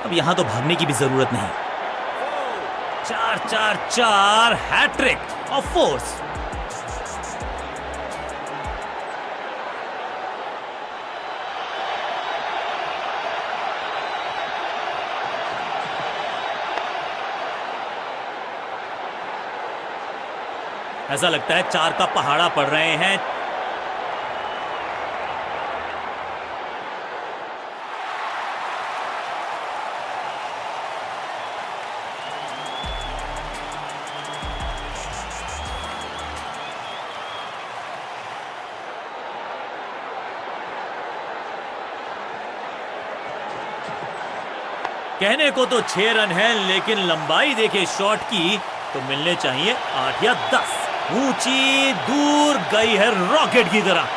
अब यहां तो भागने की भी जरूरत नहीं। 4-4-4 हैट्रिक ऑफ फोर्स। ऐसा लगता है 4 का पहाड़ा पड़ रहे हैं। कहने को तो 6 रन है, लेकिन लंबाई देखे शॉट की तो मिलने चाहिए 8 या 10। ऊंची दूर गई है रॉकेट की तरह।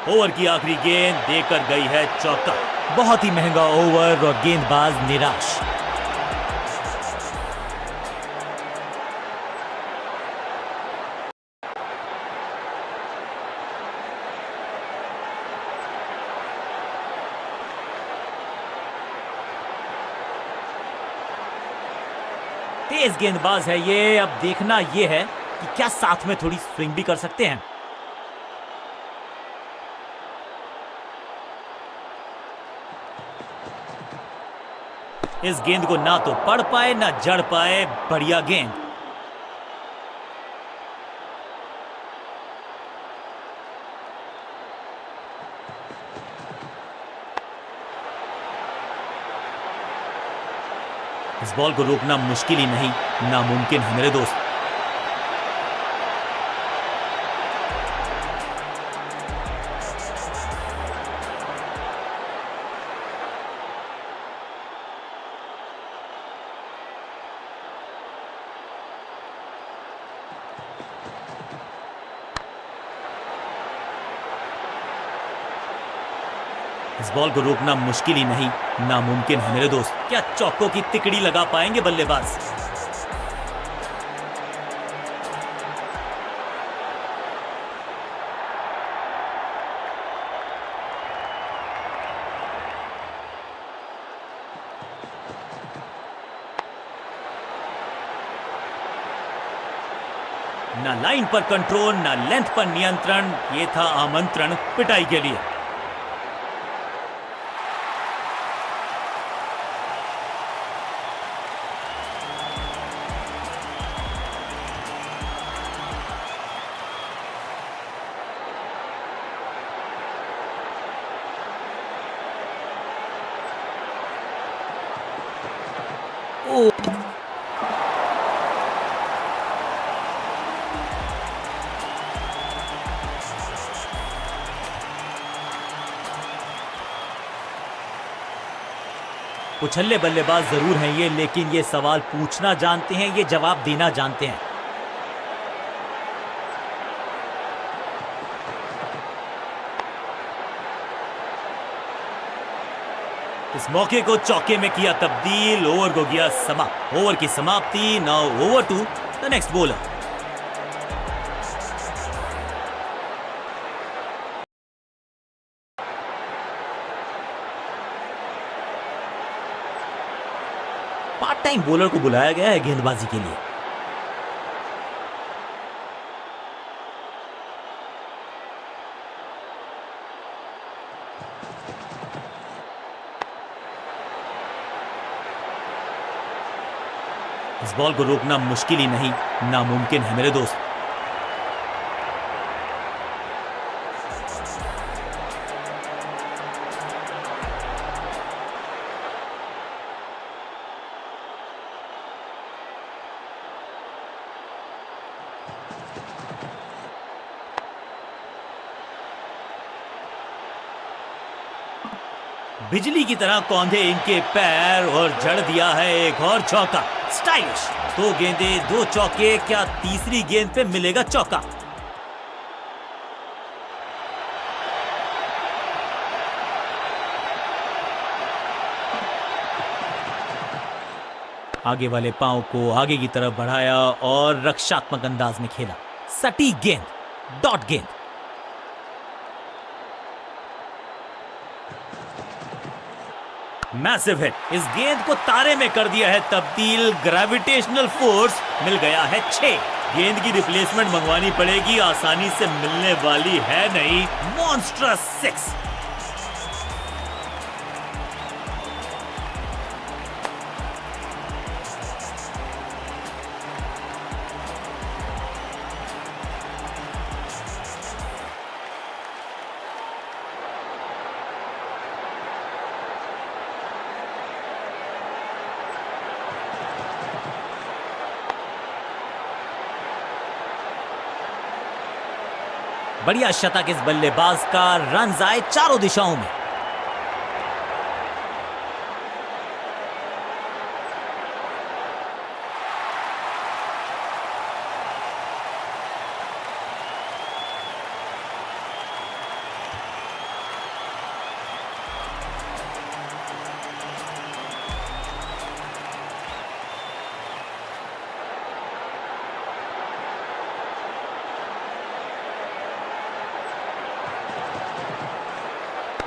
ओवर की आखिरी गेंद देकर गई है चौका। बहुत ही महंगा ओवर और गेंदबाज निराश। तेज गेंदबाज है ये। अब देखना ये है कि क्या साथ में थोड़ी स्विंग भी कर सकते हैं। इस गेंद को ना तो पढ़ पाए ना जड़ पाए। बढ़िया गेंद। इस बॉल को रोकना मुश्किल ही नहीं, नामुमकिन है मेरे दोस्त। इस बॉल को रोकना मुश्किल ही नहीं, नामुमकिन है मेरे दोस्त। क्या चौकों की तिकड़ी लगा पाएंगे बल्लेबाज? ना लाइन पर कंट्रोल, ना लेंथ पर नियंत्रण। ये था आमंत्रण पिटाई के लिए। उछल्ले बल्लेबाज जरूर हैं ये, लेकिन ये सवाल पूछना जानते हैं, ये जवाब देना जानते हैं। इस मौके को चौके में किया तब्दील, ओवर को किया समाप्त। ओवर की समाप्ति। Now over to the next bowler. Part time bowler को बुलाया गया है गेंदबाजी के लिए। इस बॉल को रोकना मुश्किल ही नहीं, नामुमकिन है मेरे दोस्त। बिजली की तरह कौंधे इनके पैर और जड़ दिया है एक और चौका। स्टाइलिश। 2 गेंदे 2 चौके, क्या तीसरी गेंद पे मिलेगा चौका? आगे वाले पांव को आगे की तरफ बढ़ाया और रक्षात्मक अंदाज में खेला। सटीक गेंद, डॉट गेंद। Massive hit. इस गेंद को तारे में कर दिया है तब्दील। ग्रेविटेशनल फोर्स मिल गया है 6। गेंद की रिप्लेसमेंट मंगवानी पड़ेगी, आसानी से मिलने वाली है नहीं। मॉन्स्ट्रस 6। बढ़िया शतक इस बल्लेबाज का। रन आए चारों दिशाओं में।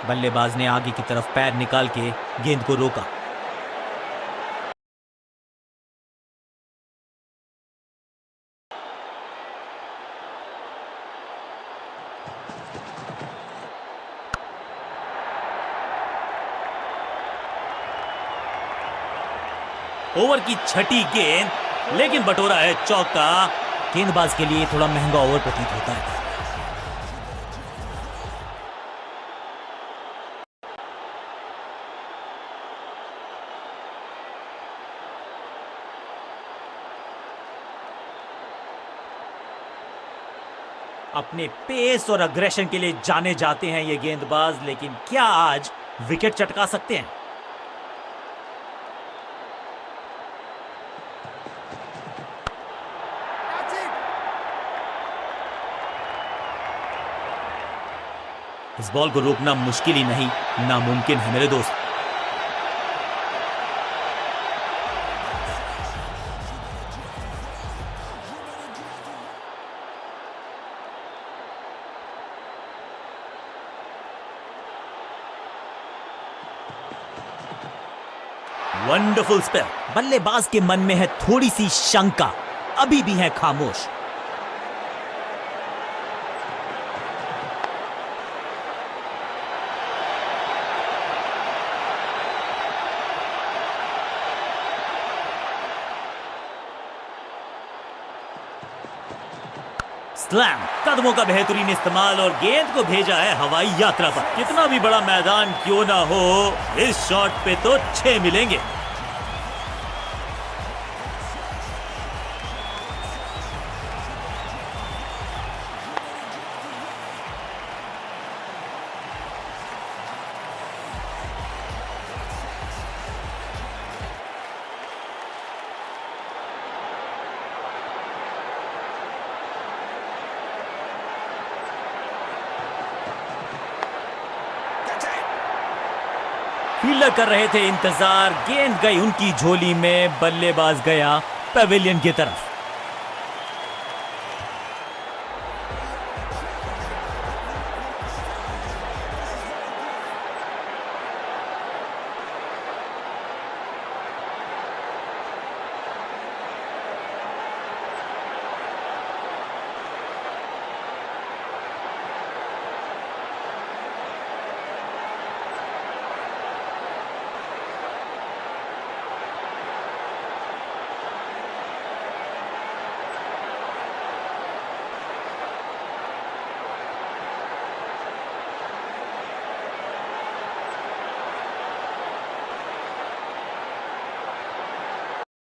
बल्लेबाज ने आगे की तरफ पैर निकाल के गेंद को रोका। ओवर की छठी गेंद, लेकिन बटोरा है चौका। गेंदबाज के लिए थोड़ा महंगा ओवर प्रतीत होता है। अपने पेस और अग्रेशन के लिए जाने जाते हैं ये गेंदबाज, लेकिन क्या आज विकेट चटका सकते हैं? इस बॉल को रोकना मुश्किल ही नहीं, नामुमकिन है मेरे दोस्त। Wonderful spell. बल्लेबाज के मन में है थोड़ी सी शंका, अभी भी है खामोश। स्लैम, कदमों का बेहतरीन इस्तेमाल और गेंद को भेजा है हवाई यात्रा पर। कितना भी बड़ा मैदान क्यों ना हो, इस शॉट पे तो 6 मिलेंगे। फील्डर कर रहे थे इंतजार, गेंद गई उनकी झोली में, बल्लेबाज गया पवेलियन की तरफ।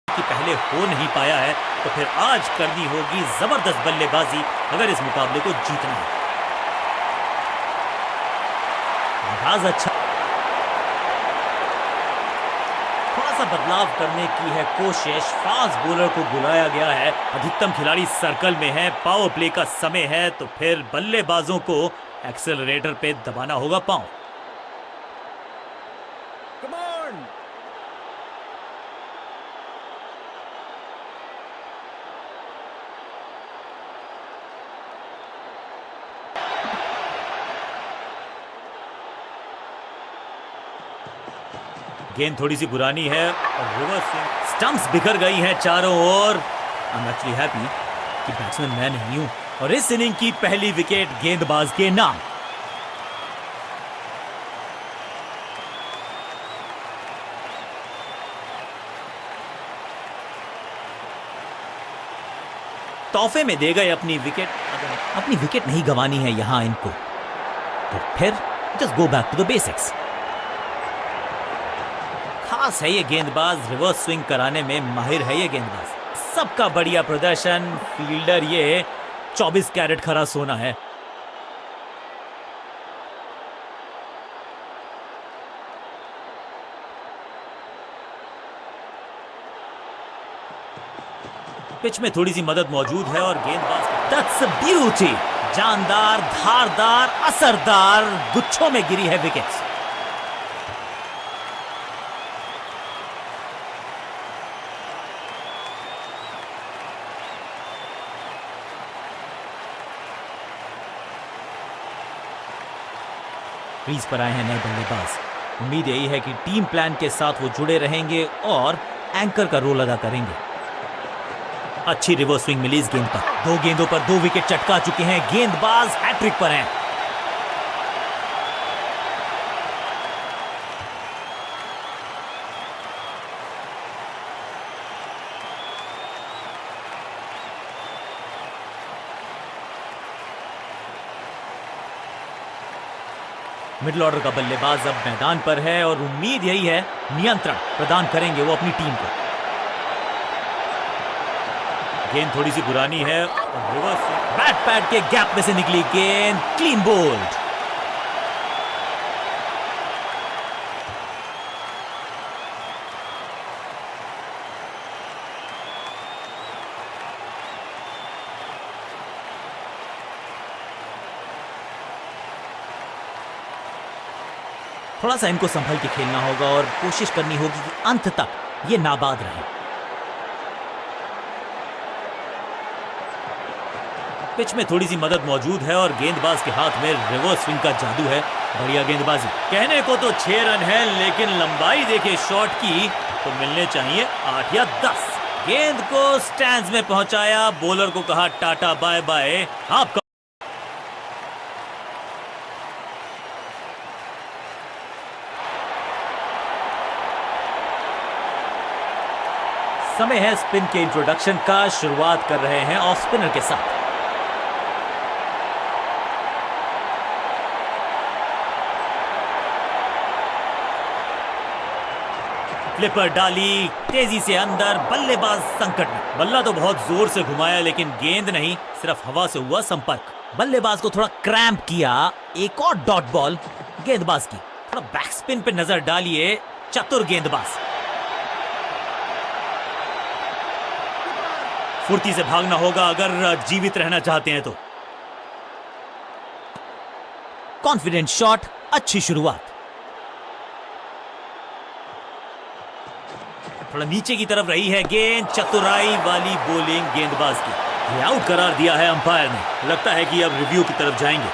कि पहले हो नहीं पाया है तो फिर आज करनी होगी जबरदस्त बल्लेबाजी अगर इस मुकाबले को जीतना है। आगाज अच्छा, थोड़ा सा बदलाव करने की है कोशिश। फास्ट बॉलर को बुलाया गया है, अधिकतम खिलाड़ी सर्कल में है, पावर प्ले का समय है, तो फिर बल्लेबाजों को एक्सेलरेटर पे दबाना होगा पांव। Come on! गेंद थोड़ी सी पुरानी है और रिवर्स स्विंग, स्टंप्स बिखर गई हैं चारों ओर। आई एम एक्चुअली हैप्पी कि बैट्समैन मैं नहीं हूं और इस इनिंग की पहली विकेट गेंदबाज के नाम। तोहफे में दे गए अपनी विकेट। अगर अपनी विकेट नहीं गंवानी है यहां इनको, तो फिर just go back to the basics. खास है ये गेंदबाज, रिवर्स स्विंग कराने में माहिर है ये गेंदबाज। सबका बढ़िया प्रदर्शन, फील्डर ये 24 कैरेट खरा सोना है। पिच में थोड़ी सी मदद मौजूद है और गेंदबाज दैट्स अ ब्यूटी, जानदार, धारदार, असरदार, गुच्छों में गिरी है विकेट। क्रीज पर आए हैं नए बल्लेबाज। उम्मीद यही है कि टीम प्लान के साथ वो जुड़े रहेंगे और एंकर का रोल अदा करेंगे। अच्छी रिवर्स स्विंग मिली इस गेंद पर। 2 गेंदों पर 2 विकेट चटका चुके हैं, गेंदबाज हैट्रिक पर हैं। मिडिल ऑर्डर का बल्लेबाज अब मैदान पर है और उम्मीद यही है नियंत्रण प्रदान करेंगे वो अपनी टीम को। गेंद थोड़ी सी पुरानी है और रिवर्स बैट पैड के गैप में से निकली गेंद, क्लीन बोल्ड। थोड़ा सा इनको संभल के खेलना होगा और कोशिश करनी होगी कि अंत तक ये नाबाद रहे। पिच में थोड़ी सी मदद मौजूद है और गेंदबाज के हाथ में रिवर्स स्विंग का जादू है। बढ़िया गेंदबाजी। कहने को तो 6 रन है, लेकिन लंबाई देखे शॉट की तो मिलने चाहिए 8 या 10। गेंद को स्टैंड्स में पहुंचाया, बॉलर को कहा टाटा बाय बाय। आपका समय है स्पिन के इंट्रोडक्शन का। शुरुआत कर रहे हैं ऑफ स्पिनर के साथ। फ्लिपर डाली तेजी से अंदर, बल्लेबाज संकट में। बल्ला तो बहुत जोर से घुमाया लेकिन गेंद नहीं, सिर्फ हवा से हुआ संपर्क। बल्लेबाज को थोड़ा क्रैम्प किया। एक और डॉट बॉल गेंदबाज की। थोड़ा बैक स्पिन पे नजर डालिए, चतुर गेंदबाज। फुर्ती से भागना होगा अगर जीवित रहना चाहते हैं तो। कॉन्फिडेंट शॉट, अच्छी शुरुआत। थोड़ा नीचे की तरफ रही है गेंद, चतुराई वाली बॉलिंग गेंदबाज की। ये आउट करार दिया है अंपायर ने। लगता है कि अब रिव्यू की तरफ जाएंगे।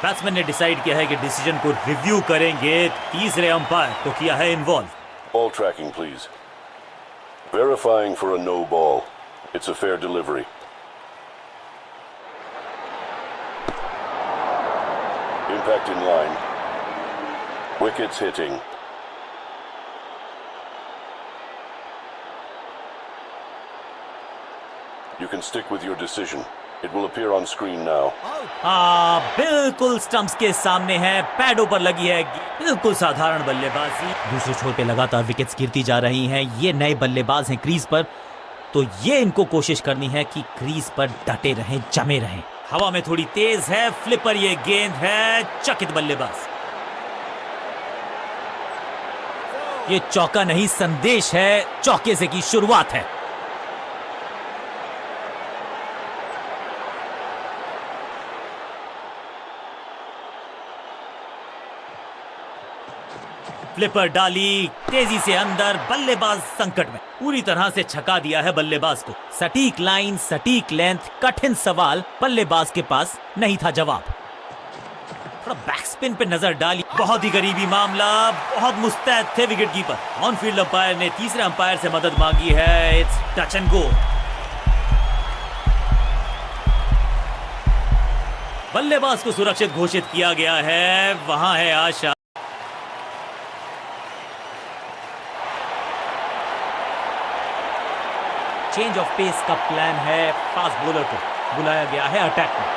बैट्समैन ने डिसाइड किया है कि डिसीजन को रिव्यू करेंगे। तीसरे अंपायर को किया है involve. Ball tracking, please. Verifying for a no ball. It's a fair delivery. Impact in line. Wickets hitting. You can stick with your decision. It will appear on screen now. बिल्कुल stumps के सामने है, पैडों पर लगी है। बिल्कुल साधारण बल्लेबाजी। दूसरे छोर पे लगातार विकेट्स गिरती जा रही हैं। ये नए बल्लेबाज हैं क्रीज पर, तो ये इनको कोशिश करनी है कि क्रीज पर डटे रहें, जमे रहें। हवा में थोड़ी तेज है फ्लिपर, ये गेंद है, चकित बल्लेबाज। ये चौका नहीं, संदेश है, चौके से की शुरुआत है। फ्लिपर डाली तेजी से अंदर, बल्लेबाज संकट में। पूरी तरह से छका दिया है बल्लेबाज को। सटीक लाइन, सटीक लेंथ, कठिन सवाल, बल्लेबाज के पास नहीं था जवाब। थोड़ा बैक स्पिन पे नजर डाली, बहुत ही करीबी मामला, बहुत मुस्तैद थे wicket keeper. On field umpire ने तीसरे अंपायर से मदद मांगी है। It's touch and go. बल्लेबाज को सुरक्षित घोषित किया गया है, वहां है आशा। चेंज ऑफ पेस का प्लान है। फास्ट बॉलर को बुलाया गया है अटैक में।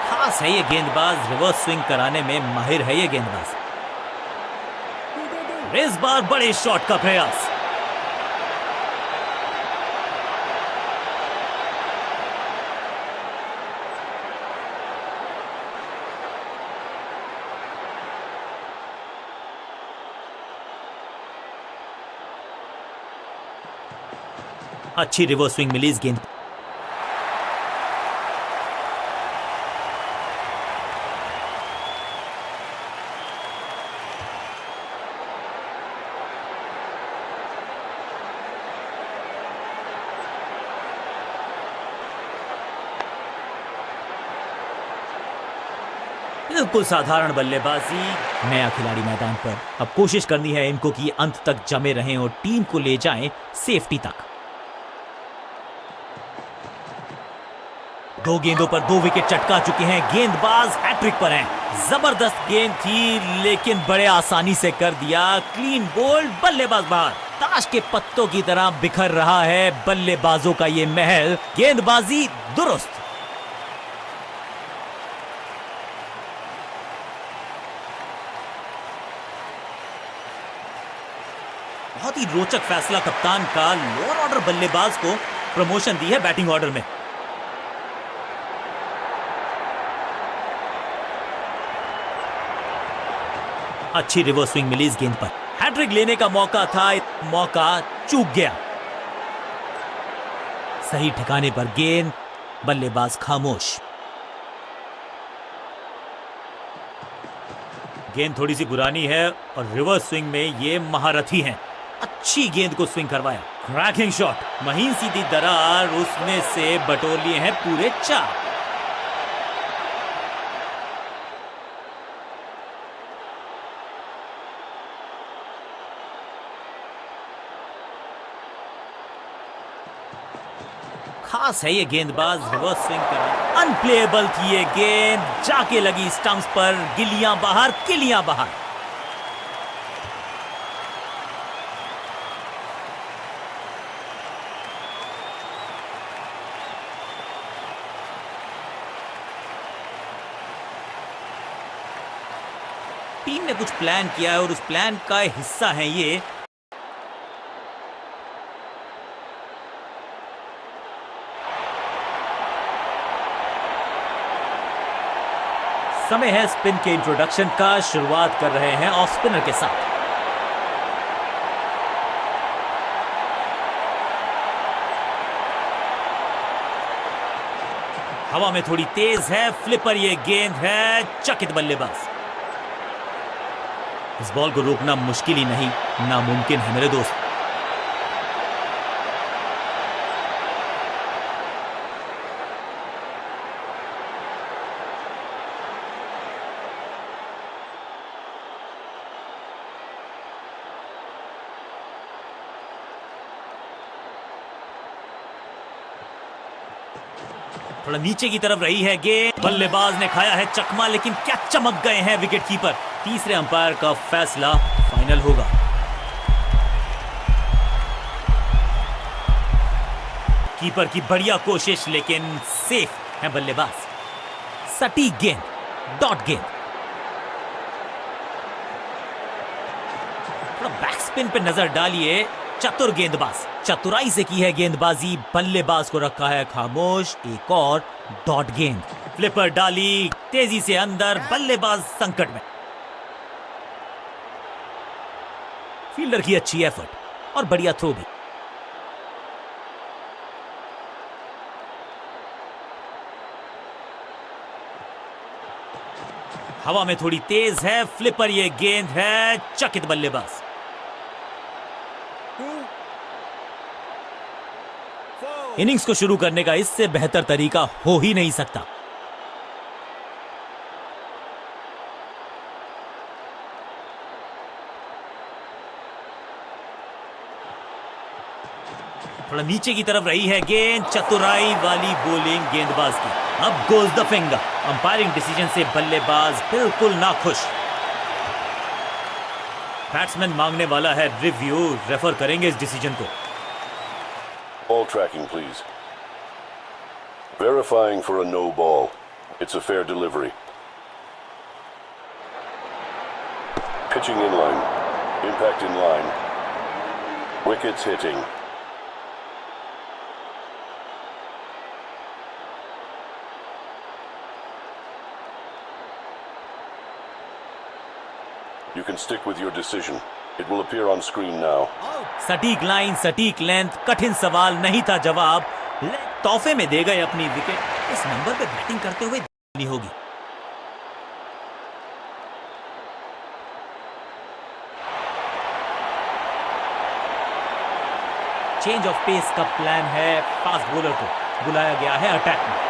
खास है ये गेंदबाज, रिवर्स स्विंग कराने में माहिर है ये गेंदबाज। इस बार बड़े शॉट का प्रयास। अच्छी रिवर्स स्विंग मिली इस गेंद। बिल्कुल साधारण बल्लेबाजी। नया खिलाड़ी मैदान पर, अब कोशिश करनी है इनको कि अंत तक जमे रहें और टीम को ले जाएं सेफ्टी तक। 2 गेंदों पर 2 विकेट चटका चुके हैं। गेंदबाज हैट्रिक पर हैं। जबरदस्त गेंद थी लेकिन बड़े आसानी से कर दिया। क्लीन बोल्ड, बल्लेबाज बाहर। ताश के पत्तों की तरह बिखर रहा है बल्लेबाजों का ये महल। गेंदबाजी दुरुस्त। बहुत ही रोचक फैसला कप्तान का। लोअर ऑर्डर बल्लेबाज को प्रमोशन दी है बैटिंग ऑर्डर में। अच्छी रिवर्स स्विंग मिली इस गेंद पर। हैट्रिक लेने का मौका था, मौका चूक गया। सही ठिकाने पर गेंद, बल्लेबाज खामोश। गेंद थोड़ी सी पुरानी है और रिवर्स स्विंग में ये महारथी हैं। अच्छी गेंद को स्विंग करवाया। क्रैकिंग शॉट, महीन सीधी दरार, उसमें से बटोर लिए हैं पूरे 4। खास है ये गेंदबाज, रिवर्स स्विंग कर। अनप्लेएबल थी ये गेंद, जाके लगी स्टंप्स पर। गिलियां बाहर, किलियां बाहर। टीम ने कुछ प्लान किया है और उस प्लान का हिस्सा है ये। समय है स्पिन के इंट्रोडक्शन का। शुरुआत कर रहे हैं ऑफ स्पिनर के साथ। हवा में थोड़ी तेज है फ्लिपर, ये गेंद है, चकित बल्लेबाज। इस बॉल को रोकना मुश्किल ही नहीं, नामुमकिन है मेरे दोस्त। थोड़ा नीचे की तरफ रही है गेंद, बल्लेबाज ने खाया है चकमा, लेकिन क्या चमक गए हैं विकेट कीपर। तीसरे अंपायर का फैसला फाइनल होगा। कीपर की बढ़िया कोशिश, लेकिन सेफ है बल्लेबाज। सटीक गेंद, डॉट गेंद। थोड़ा बैक स्पिन पे नजर डालिए। चतुर गेंदबाज, चतुराई से की है गेंदबाजी, बल्लेबाज को रखा है खामोश। एक और डॉट गेंद, फ्लिपर डाली तेजी से अंदर, बल्लेबाज संकट में। फील्डर की अच्छी एफर्ट और बढ़िया थ्रो भी। हवा में थोड़ी तेज है फ्लिपर, ये गेंद है, चकित बल्लेबाज। इनिंग्स को शुरू करने का इससे बेहतर तरीका हो ही नहीं सकता। थोड़ा नीचे की तरफ रही है गेंद, चतुराई वाली बॉलिंग गेंदबाज की। अब goes the finger. Umpiring decision से बल्लेबाज बिल्कुल नाखुश। बैट्समैन मांगने वाला है रिव्यू, रेफर करेंगे इस डिसीजन को। Ball tracking, please. Verifying for a no ball. It's a fair delivery. Pitching in line. Impact in line. Wickets hitting. You can stick with your decision. It will appear on screen now. सटीक line, सटीक length, कठिन सवाल नहीं था जवाब। तोहफे में दे गए अपनी विकेट। इस नंबर पे बैटिंग करते हुए नहीं होगी। चेंज ऑफ पेस का प्लान है। फास्ट बॉलर को बुलाया गया है अटैक में।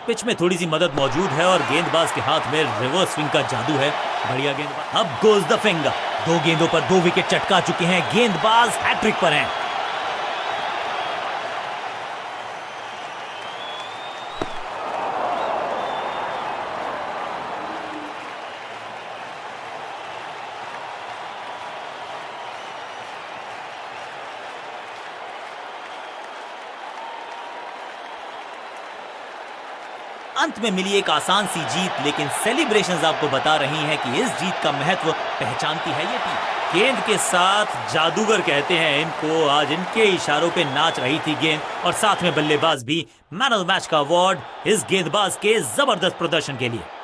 पिच में थोड़ी सी मदद मौजूद है और गेंदबाज के हाथ में रिवर्स स्विंग का जादू है। बढ़िया गेंदबाज। अब गोज द फिंगर। 2 गेंदों पर 2 विकेट चटका चुके हैं गेंदबाज, हैट्रिक पर हैं। अंत में मिली एक आसान सी जीत, लेकिन सेलिब्रेशंस आपको बता रही हैं कि इस जीत का महत्व पहचानती है ये टीम। गेंद के साथ जादूगर कहते हैं इनको। आज इनके इशारों पे नाच रही थी गेंद, और साथ में बल्लेबाज भी। मैन ऑफ द मैच का अवार्ड इस गेंदबाज के जबरदस्त प्रदर्शन के लिए।